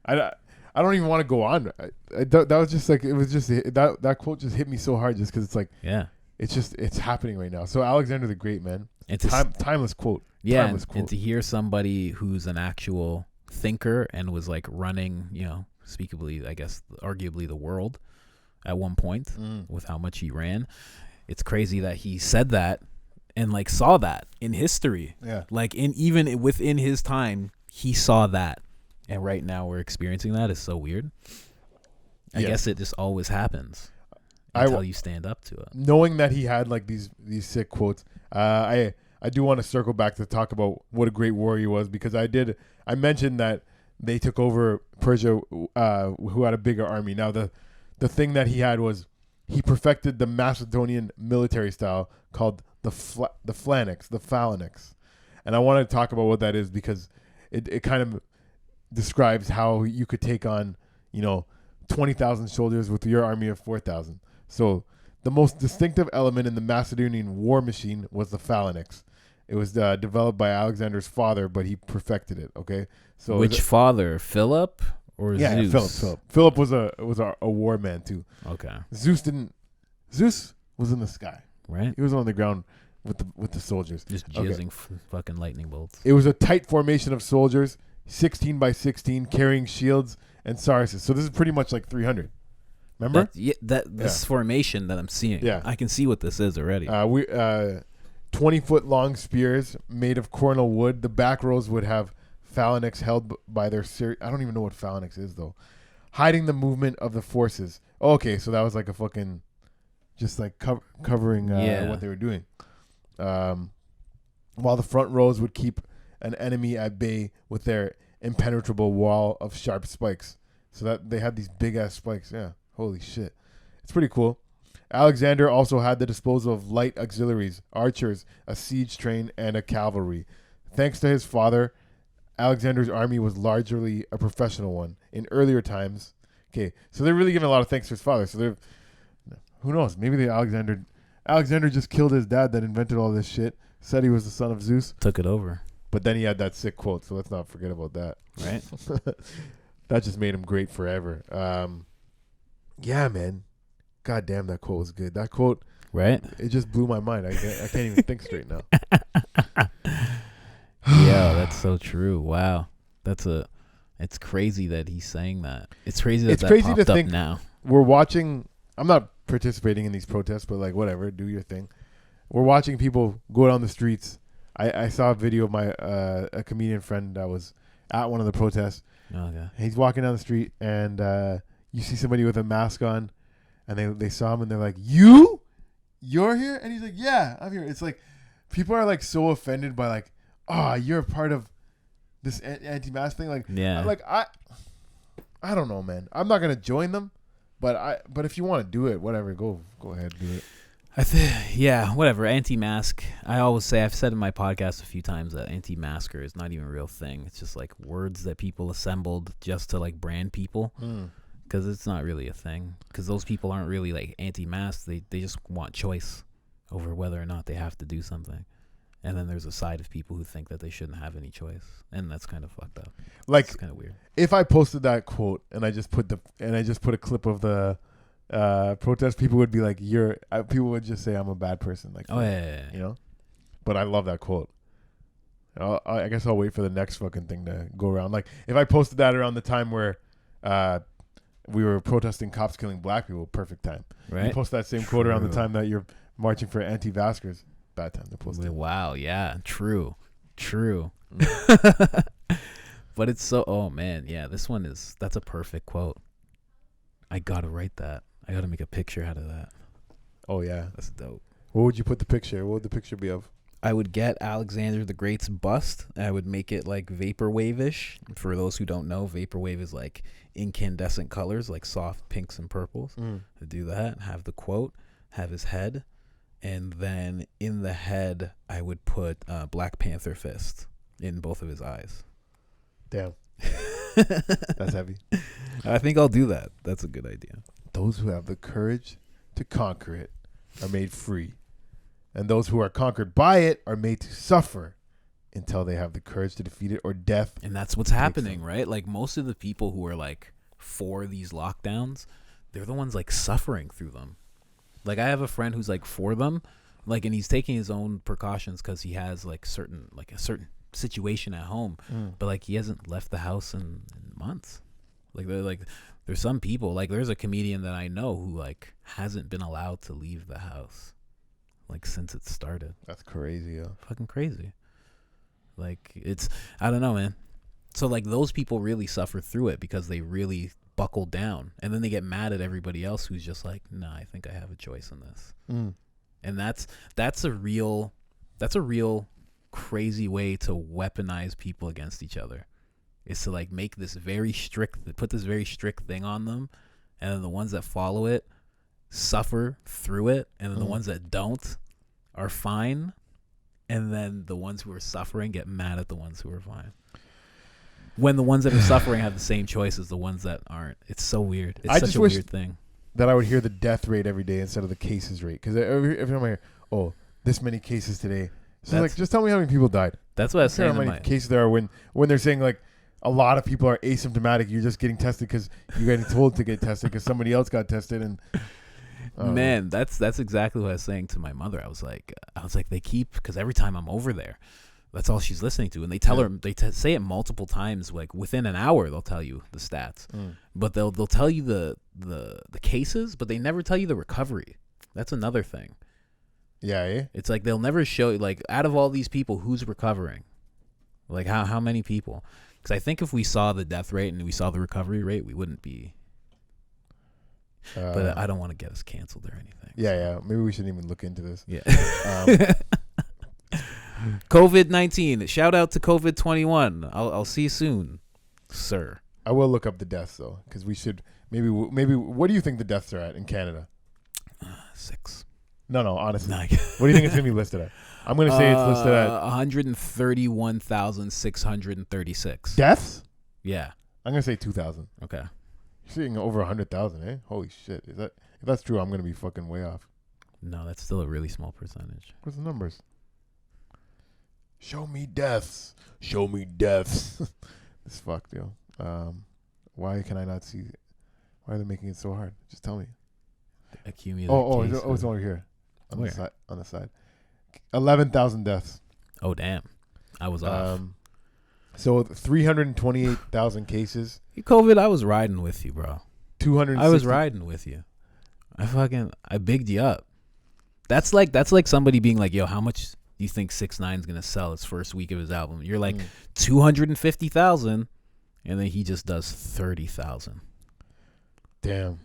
I don't even want to go on. That was just like, it was just that quote just hit me so hard just because it's like, yeah, it's happening right now. So Alexander the Great, man, it's timeless quote. Yeah, timeless quote. And to hear somebody who's an actual thinker and was like running, speakably, I guess, arguably the world at one point with how much he ran. It's crazy that he said that and like saw that in history. Yeah, like even within his time, he saw that. And right now we're experiencing that. It's so weird. I guess it just always happens until you stand up to it. Knowing that he had like these sick quotes, I do want to circle back to talk about what a great warrior he was, because I mentioned that they took over Persia, who had a bigger army. Now the thing that he had was he perfected the Macedonian military style called the phalanx, and I want to talk about what that is, because it kind of describes how you could take on 20,000 soldiers with your army of 4,000. So the most distinctive element in the Macedonian war machine was the phalanx. It was developed by Alexander's father, but he perfected it. Okay, so which father, Philip or Zeus? Philip. Philip was a war man too. Okay, Zeus was in the sky. Right, he was on the ground with the soldiers, just jizzing fucking lightning bolts. It was a tight formation of soldiers, 16 by 16, carrying shields and sarces. So this is pretty much like 300. Remember? This formation that I'm seeing. Yeah, I can see what this is already. 20-foot long spears made of cornel wood. The back rows would have phalanx held by their I don't even know what phalanx is though. Hiding the movement of the forces. Oh, okay, so that was like a fucking, just like covering what they were doing. While the front rows would keep an enemy at bay with their impenetrable wall of sharp spikes. So that they had these big ass spikes. Yeah, holy shit, it's pretty cool. Alexander also had the disposal of light auxiliaries, archers, a siege train, and a cavalry. Thanks to his father, Alexander's army was largely a professional one. In earlier times, okay, so they're really giving a lot of thanks to his father. So they're, who knows, maybe Alexander just killed his dad that invented all this shit, said he was the son of Zeus. Took it over. But then he had that sick quote, so let's not forget about that. Right. that just made him great forever. Yeah, man. God damn, that quote was good. That quote, Right? it just blew my mind. I can't even think straight now. Yeah, that's so true. Wow. It's crazy that he's saying that. It's crazy that It's crazy to popped up think now. we're watching. I'm not participating in these protests, but like whatever, do your thing. We're watching people go down the streets. I saw a video of my a comedian friend that was at one of the protests. Okay. He's walking down the street and you see somebody with a mask on, and they saw him and they're like, you're here? And he's like, yeah, I'm here. It's like people are like so offended by like, oh, you're a part of this anti-mask thing. Like, Yeah. I don't know, man. I'm not gonna join them, but if you want to do it, whatever, go ahead, do it. Yeah, whatever. Anti-mask. I always say, I've said in my podcast a few times that anti-masker is not even a real thing. It's just like words that people assembled just to like brand people, because it's not really a thing. Because those people aren't really like anti-mask. They just want choice over whether or not they have to do something. And then there's a side of people who think that they shouldn't have any choice, and that's kind of fucked up. Like, it's kind of weird. If I posted that quote and I just put a clip of the protest, people would be like, people would just say I'm a bad person. Like, oh yeah. You know. But I love that quote. I guess I'll wait for the next fucking thing to go around. Like, if I posted that around the time where we were protesting cops killing black people, perfect time. Right. You post that same quote around the time that you're marching for anti-vaxxers, bad time to post it. Wow. Yeah. True. But it's so. Oh man. Yeah. That's a perfect quote. I gotta write that. I gotta make a picture out of that. Oh yeah, that's dope. What would you put the picture? What would the picture be of? I would get Alexander the Great's bust. I would make it like vaporwave-ish. For those who don't know, vaporwave is like incandescent colors, like soft pinks and purples. To do that, have the quote, have his head, and then in the head, I would put Black Panther fist in both of his eyes. Damn. That's heavy. I think I'll do that. That's a good idea. Those who have the courage to conquer it are made free. And those who are conquered by it are made to suffer until they have the courage to defeat it or death. And that's what's happening, right? Like most of the people who are like for these lockdowns, they're the ones like suffering through them. Like I have a friend who's like for them, like, and he's taking his own precautions because he has like a certain situation at home, but like he hasn't left the house in months. There's some people, like there's a comedian that I know who like hasn't been allowed to leave the house like since it started. That's crazy. Yeah. Fucking crazy. Like I don't know, man. So like those people really suffer through it because they really buckle down, and then they get mad at everybody else who's just like, nah, I think I have a choice in this. And that's a real crazy way to weaponize people against each other, is to like make this put this very strict thing on them, and then the ones that follow it suffer through it, and then the ones that don't are fine, and then the ones who are suffering get mad at the ones who are fine, when the ones that are suffering have the same choice as the ones that aren't. It's so weird. It's such a weird thing that I would hear the death rate every day instead of the cases rate, because every time I hear, oh, this many cases today. So like, just tell me how many people died. That's what I was saying. How many cases there are when they're saying like a lot of people are asymptomatic. You're just getting tested because you're getting told to get tested because somebody else got tested. And man, that's exactly what I was saying to my mother. I was like, they keep, because every time I'm over there, that's all she's listening to, and they tell her, they say it multiple times. Like within an hour, they'll tell you the stats, but they'll tell you the cases, but they never tell you the recovery. That's another thing. Yeah. It's like they'll never show, like, out of all these people, who's recovering? Like, how many people? Because I think if we saw the death rate and we saw the recovery rate, we wouldn't be. But I don't want to get us canceled or anything. Yeah. Maybe we shouldn't even look into this. Yeah. COVID-19. Shout out to COVID-21. I'll see you soon, sir. I will look up the deaths, though, because we should. Maybe. What do you think the deaths are at in Canada? 6. No, honestly. What do you think it's going to be listed at? I'm going to say it's listed at 131,636. Deaths? Yeah. I'm going to say 2,000. Okay. You're seeing over 100,000, eh? Holy shit. If that's true, I'm going to be fucking way off. No, that's still a really small percentage. What's the numbers? Show me deaths. It's fucked, yo. Why can I not see? Why are they making it so hard? Just tell me. Accumulated It's over here. On Where? the side. On the side. 11,000 deaths. Oh, damn. I was off. So 328,000 cases. COVID, I was riding with you, bro. 260. I was riding with you. I bigged you up. That's like somebody being like, yo, how much do you think 6ix9ine's gonna sell his first week of his album? You're like 250,000, and then he just does 30,000. Damn.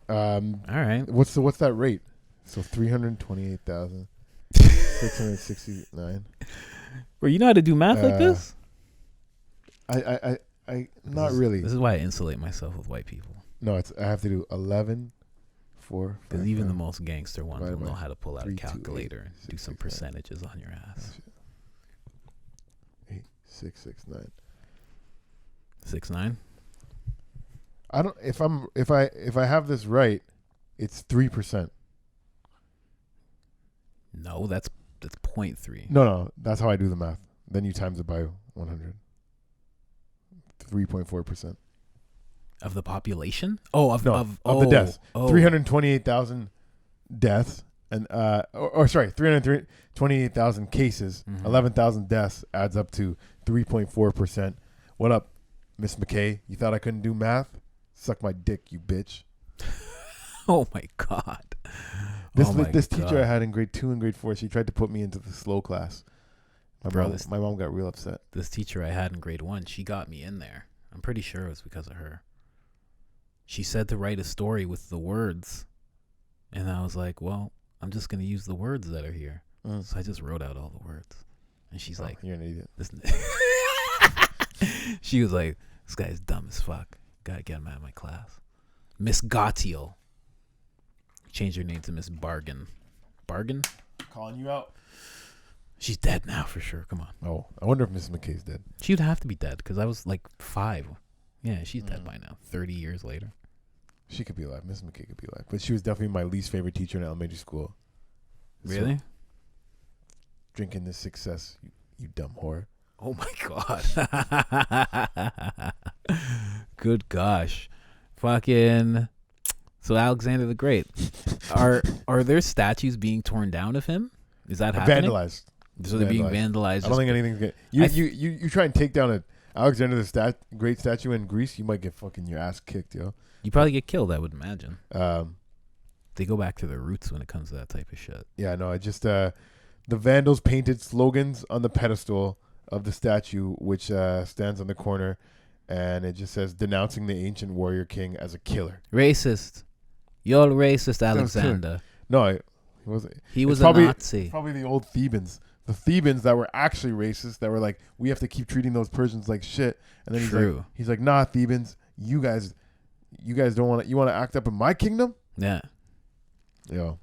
All right. What's that rate? So 328,000. 669. Bro, you know how to do math like this? I not really. This is why I insulate myself with white people. No, I have to do 11, 4, Because 5, even the 5, most gangster ones will know how to pull out 3, a 2, 8, calculator and 6, do some 6, 9. percentages on your ass. 8, 6, 6, 9. 6ix9ine? I don't. If I have this right, it's 3%. No, that's 0.3. No, that's how I do the math. Then you times it by 100. 3.4%. Of the population? Oh, of the deaths. Oh. 328,000 deaths, and sorry, 328,000 cases. 11,000 deaths adds up to 3.4%. What up, Miss McKay? You thought I couldn't do math? Suck my dick, you bitch. Oh my God. This teacher I had in grade 2 and grade 4, she tried to put me into the slow class. My mom got real upset. This teacher I had in grade 1, she got me in there. I'm pretty sure it was because of her. She said to write a story with the words, and I was like, well, I'm just going to use the words that are here. So I just wrote out all the words. And she's like, you're an idiot. She was like, this guy's dumb as fuck. Gotta get him out of my class. Miss Gottiel. Change her name to Miss Bargain. Bargain? Calling you out. She's dead now for sure. Come on. Oh, I wonder if Mrs. McKay's dead. She would have to be dead because I was like 5. Yeah, she's dead by now. 30 years later. She could be alive. Mrs. McKay could be alive. But she was definitely my least favorite teacher in elementary school. Really? So, drinking this success, you dumb whore. Oh my God. Good gosh. Fucking. So Alexander the Great. Are there statues being torn down of him? Is that happening? Vandalized. So they're being vandalized. I don't think anything's good. You try and take down a Alexander the Great statue in Greece, you might get fucking your ass kicked, yo. You probably get killed, I would imagine. They go back to their roots when it comes to that type of shit. Yeah, no, I just the Vandals painted slogans on the pedestal of the statue, which stands on the corner, and it just says denouncing the ancient warrior king as a killer. Racist. You're racist, Alexander. No, he wasn't. He was a Nazi. Probably the old Thebans. The Thebans that were actually racist, that were like, we have to keep treating those Persians like shit. And then he's like, nah, Thebans, you guys don't want to. You want to act up in my kingdom? Yeah. Yo,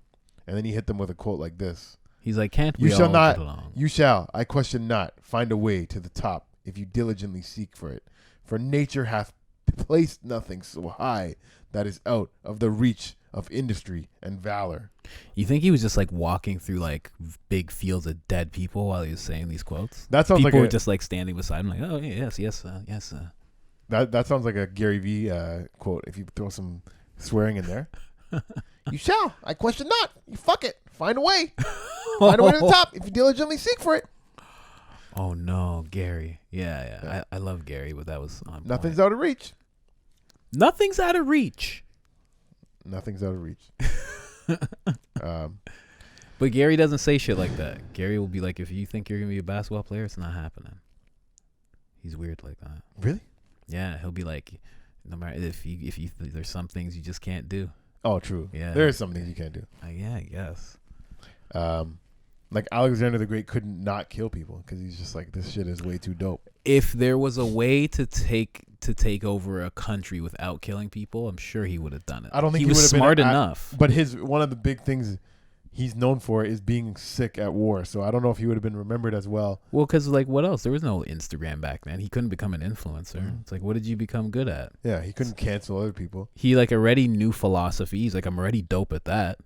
and then he hit them with a quote like this. He's like, can't we all get along? You shall, I question not, find a way to the top if you diligently seek for it. For nature hath placed nothing so high that is out of the reach of industry and valor. You think he was just like walking through like big fields of dead people while he was saying these quotes? That sounds people like were just like standing beside him, like, oh yes. That sounds like a Gary V quote. If you throw some swearing in there, you shall. I question not. You fuck it. Find a way. Find a way to the top if you diligently seek for it. Oh no, Gary. Yeah. I love Gary, but that was on Nothing's point. out of reach. Nothing's out of reach. Nothing's out of reach. But Gary doesn't say shit like that. Gary will be like, if you think you're gonna be a basketball player, it's not happening. He's weird like that. Really? Yeah, he'll be like, no matter if you there's some things you just can't do. Oh, true. Yeah, there are some things you can't do. Yeah, I guess. Like Alexander the Great couldn't not kill people because he's just like, this shit is way too dope. If there was a way to take over a country without killing people, I'm sure he would have done it. I don't think he was smart enough. But one of the big things he's known for is being sick at war. So I don't know if he would have been remembered as well. Well, because like what else? There was no Instagram back then. He couldn't become an influencer. Mm-hmm. It's like, what did you become good at? Yeah, he couldn't cancel other people. He like already knew philosophy. He's like, I'm already dope at that.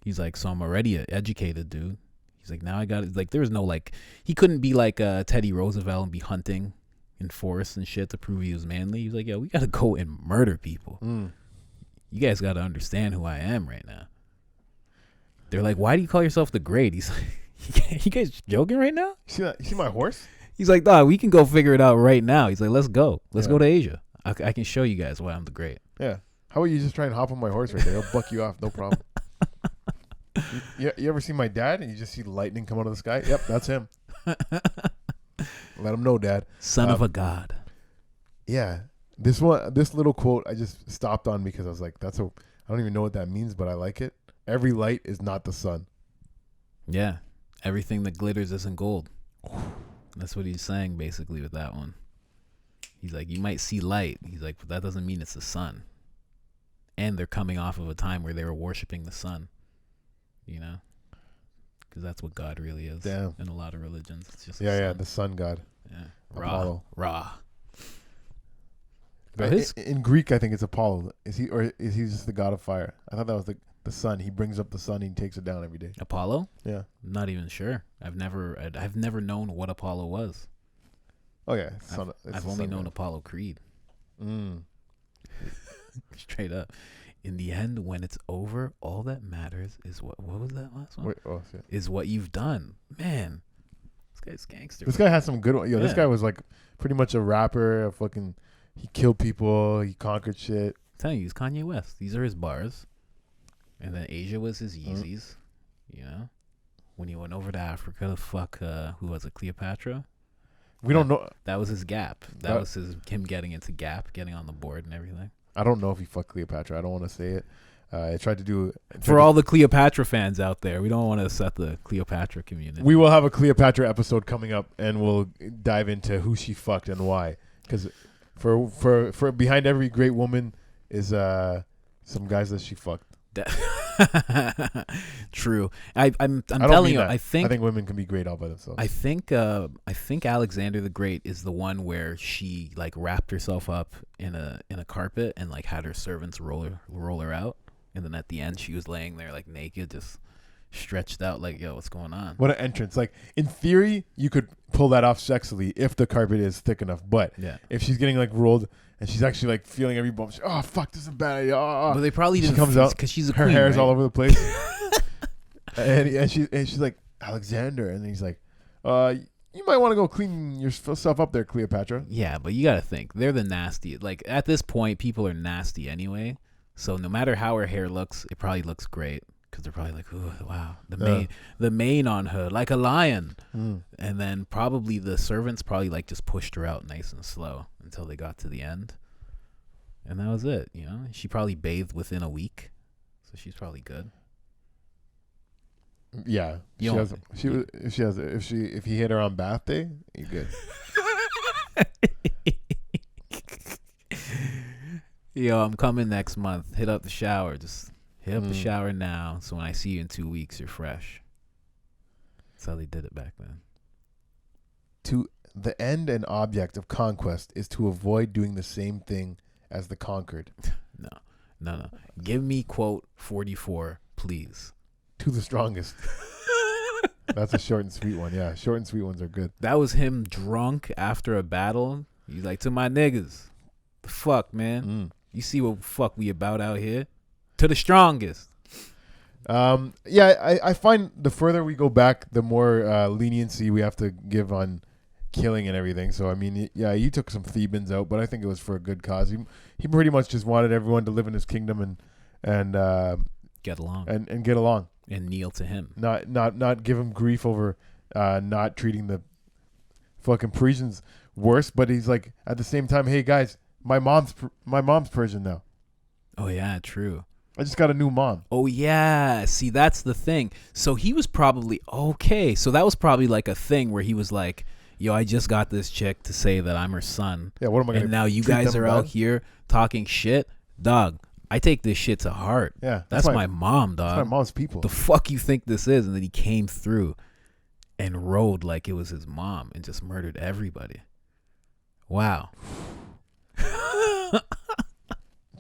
He's like, so I'm already an educated dude. He's like, now I got it. Like, there was no like, he couldn't be like Teddy Roosevelt and be hunting in forests and shit to prove he was manly. He was like, yo, we gotta go and murder people. You guys gotta understand who I am right now. They're like, why do you call yourself the Great? He's like, you guys joking right now? You see that? You see my horse? He's like, dog, we can go figure it out right now. He's like, let's go. Let's go to Asia. I can show you guys why I'm the Great. Yeah. How about you just try and hop on my horse right there? He'll buck you off, no problem. You ever see my dad and you just see lightning come out of the sky? Yep, that's him. Let him know, Dad. Son of a god. Yeah. This little quote I just stopped on because I was like, I don't even know what that means, but I like it. Every light is not the sun. Yeah. Everything that glitters isn't gold. That's what he's saying basically with that one. He's like, you might see light. He's like, but that doesn't mean it's the sun. And they're coming off of a time where they were worshiping the sun. You know? Because that's what God really is. Damn. In a lot of religions. It's just the sun god. Yeah. Apollo. Ra. But in Greek, I think it's Apollo. Is he just the god of fire? I thought that was the sun. He brings up the sun and he takes it down every day. Apollo? Yeah. Not even sure. I've never known what Apollo was. Oh yeah. I've only known Apollo Creed. Straight up. In the end, when it's over, all that matters is what was that last one? Is what you've done. Man, this guy's gangster. This guy has some good one. Yo, this guy was like pretty much a rapper. He killed people. He conquered shit. I'm telling you, he's Kanye West. These are his bars. And then Asia was his Yeezys. You know? When he went over to Africa to fuck, who was it, Cleopatra? We don't know. That was his Gap. That was him getting into Gap, getting on the board and everything. I don't know if he fucked Cleopatra. I don't want to say it. I tried to do... For all the Cleopatra fans out there, we don't want to upset the Cleopatra community. We will have a Cleopatra episode coming up, and we'll dive into who she fucked and why. Because for behind every great woman is some guys that she fucked. True. I'm telling you, I think women can be great all by themselves. I think Alexander the Great is the one where she like wrapped herself up in a carpet and like had her servants roll her out, and then at the end she was laying there like naked, just stretched out, like, yo, what's going on? What an entrance. Like, in theory, you could pull that off sexily if the carpet is thick enough, but if she's getting like rolled and she's actually like feeling every bump, oh fuck, this is a bad idea. But they probably she didn't, comes out because she's a her queen, hair's right? all over the place. and she's like, Alexander, and he's like, you might want to go clean yourself up there, Cleopatra. Yeah, but you gotta think, they're the nasty. Like, at this point, people are nasty anyway, so no matter how her hair looks, it probably looks great. Because they're probably like, ooh, wow, the mane on her, like a lion. And then probably the servants probably like just pushed her out nice and slow until they got to the end. And that was it, you know? She probably bathed within a week. So she's probably good. Yeah. If he hit her on bath day, you're good. Yo, I'm coming next month. Hit up the shower. Just hit up the shower now, so when I see you in 2 weeks, you're fresh. That's how they did it back then. To the end and object of conquest is to avoid doing the same thing as the conquered. No. Give me quote 44, please. To the strongest. That's a short and sweet one. Yeah, short and sweet ones are good. That was him drunk after a battle. He's like, to my niggas, the fuck, man. You see what fuck we about out here? To the strongest. I find the further we go back, the more leniency we have to give on killing and everything. So I mean, you took some Thebans out, but I think it was for a good cause. He pretty much just wanted everyone to live in his kingdom and get along and get along and kneel to him. Not give him grief over not treating the fucking Parisians worse. But he's like, at the same time, hey guys, my mom's Persian now. Oh yeah, true. I just got a new mom. Oh, yeah. See, that's the thing. So he was probably, okay. So that was probably like a thing where he was like, yo, I just got this chick to say that I'm her son. Yeah, what am I going to And now you guys are out here talking shit. Dog, I take this shit to heart. Yeah. That's my mom, dog. That's my mom's people. The fuck you think this is? And then he came through and rode like it was his mom and just murdered everybody. Wow.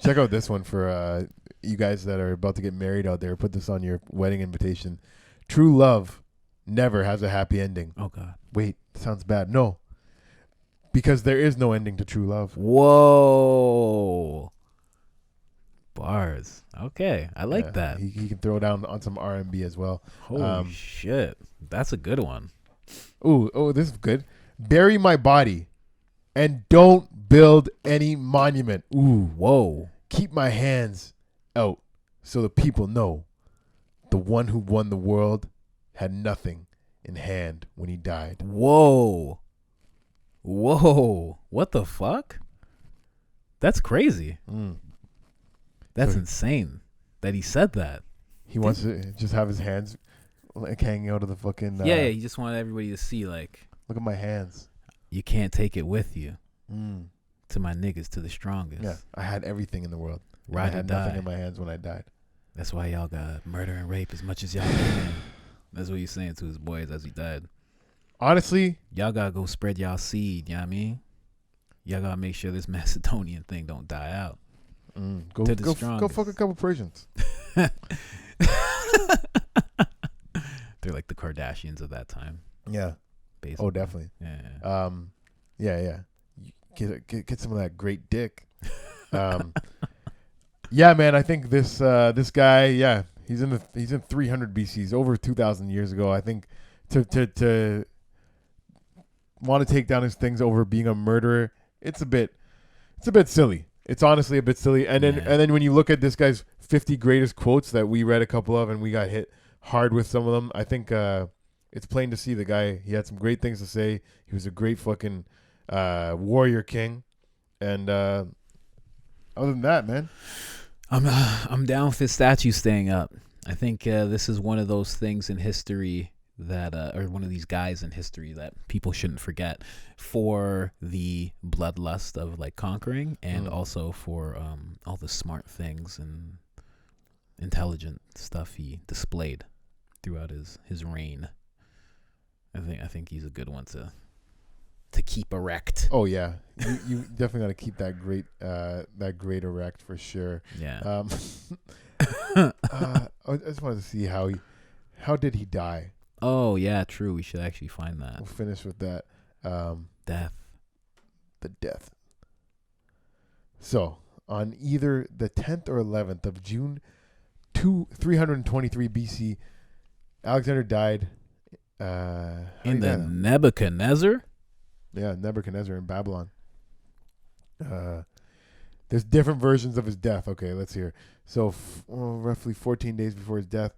Check out this one for you guys that are about to get married out there. Put this on your wedding invitation. True love never has a happy ending. Oh, God. Wait, sounds bad. No. because there is no ending to true love. Whoa. Bars. Okay, I like that. He can throw down on some R&B as well. Holy shit. That's a good one. Oh, this is good. Bury my body and don't build any monument. Ooh, whoa. Keep my hands out so the people know the one who won the world had nothing in hand when he died. Whoa. Whoa. What the fuck? That's crazy. That's insane that he said that. He wants to just have his hands like hanging out of the fucking... yeah, he just wanted everybody to see, like... Look at my hands. You can't take it with you. To my niggas, to the strongest. Yeah, I had everything in the world. Ride I had or die. nothing in my hands when I died. That's why y'all got murder and rape as much as y'all can. That's what he's saying to his boys as he died. Honestly... Y'all gotta go spread y'all seed, you know what I mean? Y'all gotta make sure this Macedonian thing don't die out. Go fuck a couple Persians. They're like the Kardashians of that time. Yeah. Basically. Oh, definitely. Yeah. Yeah. Get some of that great dick. Yeah, man. I think this guy. Yeah, he's in 300 BCs, over 2,000 years ago. I think to want to take down his things over being a murderer, it's a bit silly. It's honestly a bit silly. And then when you look at this guy's 50 greatest quotes that we read a couple of, and we got hit hard with some of them, I think it's plain to see the guy. He had some great things to say. He was a great fucking warrior king. And other than that, man, I'm down with his statue staying up. I think this is one of those things in history that, or one of these guys in history that people shouldn't forget for the bloodlust of like conquering, and also for all the smart things and intelligent stuff he displayed throughout his reign. I think he's a good one to keep erect. Oh yeah, you definitely got to keep that great erect for sure. Yeah. I just wanted to see how did he die. Oh yeah, true. We should actually find that. We'll finish with that. Death. The death. So on either the 10th or 11th of June, 323 BC, Alexander died. In the Nebuchadnezzar? Yeah, Nebuchadnezzar in Babylon. There's different versions of his death. Okay, let's hear. So roughly 14 days before his death,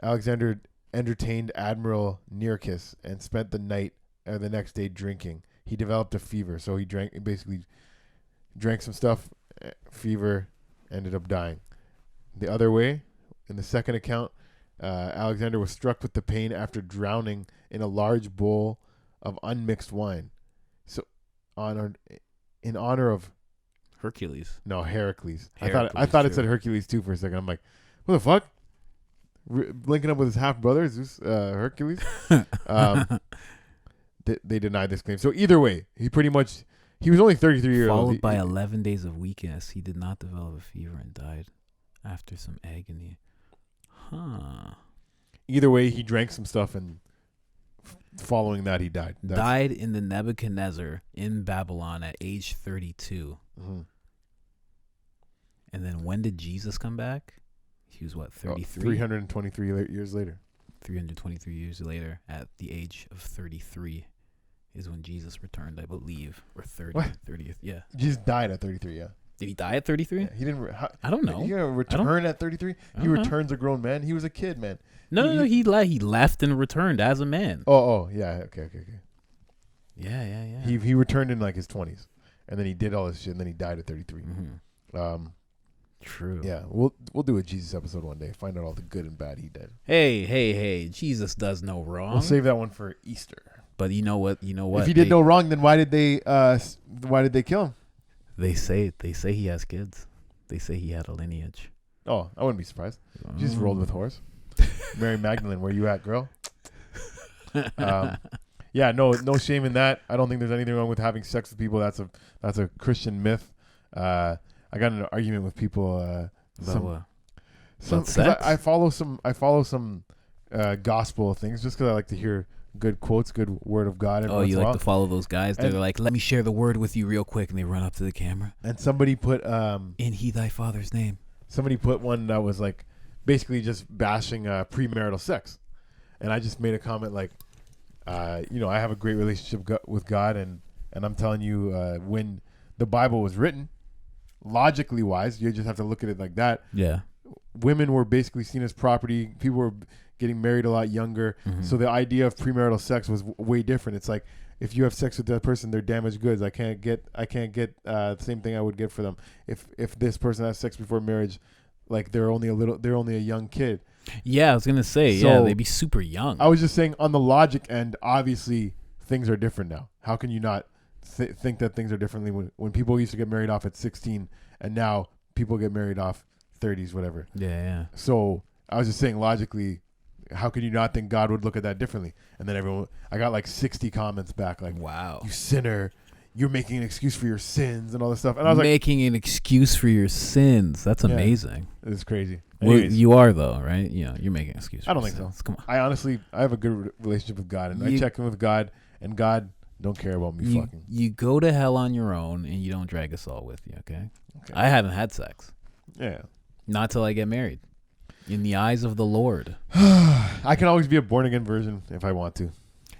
Alexander entertained Admiral Nearchus and spent the next day drinking. He developed a fever, so he basically drank some stuff, fever, ended up dying. The other way, in the second account, Alexander was struck with the pain after drowning in a large bowl of unmixed wine. So, in honor of Hercules. No, Heracles. I thought it said Hercules too for a second. I'm like, what the fuck? Linking up with his half brother, is this Hercules? They denied this claim. So either way, he was only 33 years old. Followed by 11 days of weakness, he did not develop a fever and died after some agony. Huh. Either way, he drank some stuff, and following that, he died. Died in the Nebuchadnezzar in Babylon at age 32. Mm-hmm. And then when did Jesus come back? He was what, 33? 323 years later. 323 years later, at the age of 33, is when Jesus returned, I believe, or 30th. Yeah. Jesus died at 33. Yeah. Did he die at 33? Yeah, he didn't. I don't know. He gonna return at 33? He returns a grown man. He was a kid, man. No. He left and returned as a man. Oh, yeah. Okay. Yeah. He returned in like his 20s, and then he did all this shit, and then he died at 33. Mm-hmm. True. Yeah, we'll do a Jesus episode one day. Find out all the good and bad he did. Hey! Jesus does no wrong. We'll save that one for Easter. But you know what? If he did no wrong, then why did they kill him? They say he has kids. They say he had a lineage. Oh, I wouldn't be surprised. Jesus rolled with horse. Mary Magdalene, where you at, girl? Yeah, no shame in that. I don't think there's anything wrong with having sex with people. That's a Christian myth. I got in an argument with people. About sex? I follow some gospel things just because I like to hear good quotes, good word of God. Oh, you like to follow those guys? They're like, let me share the word with you real quick, and they run up to the camera. And somebody put in He Thy Father's name. Somebody put one that was like basically just bashing premarital sex, and I just made a comment like, I have a great relationship with God, and I'm telling you, when the Bible was written, logically wise, you just have to look at it like that. Yeah. Women were basically seen as property. People were getting married a lot younger. Mm-hmm. So the idea of premarital sex was way different. It's like, if you have sex with that person, they're damaged goods. I can't get the same thing I would get for them. If this person has sex before marriage, like they're only a young kid. Yeah, I was going to say, so they'd be super young. I was just saying, on the logic end, obviously things are different now. How can you not think that things are differently when people used to get married off at 16 and now people get married off 30s, whatever. Yeah. So I was just saying, logically, how could you not think God would look at that differently? And then I got like 60 comments back like, wow, you sinner, you're making an excuse for your sins and all this stuff. And I was making an excuse for your sins. That's amazing. It's crazy. Well, you are though, right? You're making an excuse for I don't your think sins. so. Come on. I have a good relationship with God, and I check in with God, and God don't care about me fucking. You go to hell on your own, and you don't drag us all with you, okay? I haven't had sex. Yeah. Not till I get married. In the eyes of the Lord. I can always be a born again version if I want to.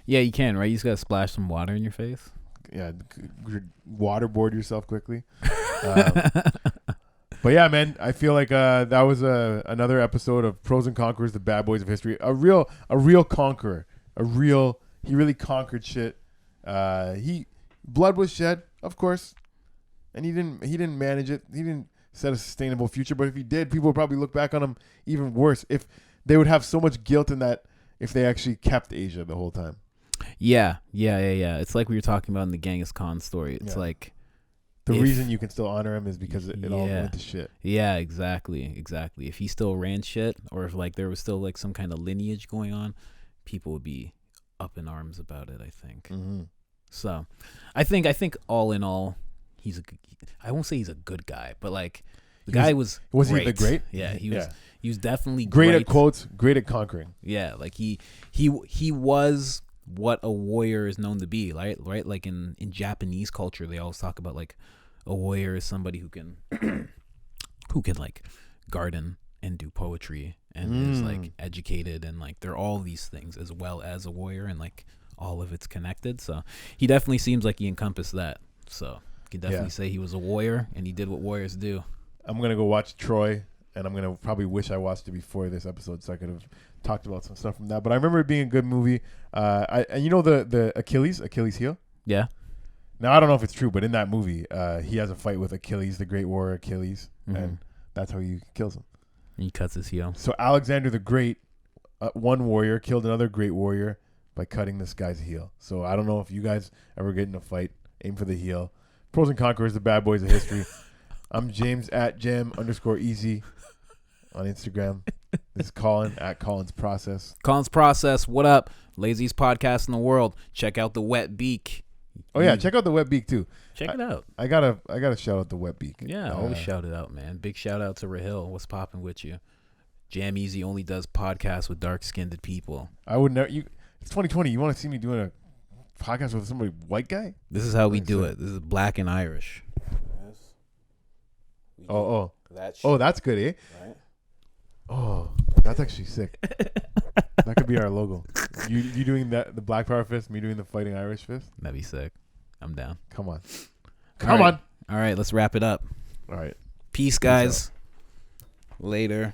Yeah, you can, right? You just gotta splash some water in your face. Yeah, waterboard yourself quickly. But yeah, man, I feel like that was another episode of Pros and Conquerors, the bad boys of history. A real conqueror. He really conquered shit. Blood was shed, of course, and he didn't manage it. He didn't set a sustainable future. But if he did, people would probably look back on him even worse. If they would have so much guilt in that if they actually kept Asia the whole time. Yeah. It's like we were talking about in the Genghis Khan story. It's like the reason you can still honor him is because it all went to shit. Yeah, exactly. If he still ran shit, or if like there was still like some kind of lineage going on, people would be up in arms about it, I think. Mm-hmm. So I think all in all, I won't say he's a good guy, but like the guy was great. He the great? Yeah, he was definitely great at quotes, great at conquering. Yeah, like he was what a warrior is known to be, right? Like in Japanese culture, they always talk about like a warrior is somebody who can like garden and do poetry and is like educated, and like they're all these things as well as a warrior, and like all of it's connected. So he definitely seems like he encompassed that. So you can definitely say he was a warrior and he did what warriors do. I'm gonna go watch Troy, and I'm gonna probably wish I watched it before this episode so I could have talked about some stuff from that. But I remember it being a good movie. And you know the Achilles heel? Yeah. Now I don't know if it's true, but in that movie, he has a fight with Achilles, the great warrior Achilles, and that's how he kills him. He cuts his heel. So Alexander the Great, one warrior, killed another great warrior by cutting this guy's heel. So I don't know if you guys ever get in a fight, aim for the heel. Pros and Conquerors, the bad boys of history. I'm James at Jam_easy on Instagram. This is Colin at Colin's Process. Colin's Process, what up? Laziest podcast in the world. Check out the Wet Beak. Oh yeah, check out the Wet Beak too. Check it out. I gotta shout out the Wet Beak. Yeah, always shout it out, man. Big shout out to Rahil. What's popping with you? Jam Easy only does podcasts with dark-skinned people. I would never. It's 2020. You want to see me doing a podcast with somebody white guy? This is how we do it. This is Black and Irish. Yes. Oh, that's good, eh? Right. Oh, that's actually sick. That could be our logo. You doing the Black Power fist, me doing the Fighting Irish fist. That'd be sick. I'm down. Come on. All right, let's wrap it up. All right. Peace, guys. Later.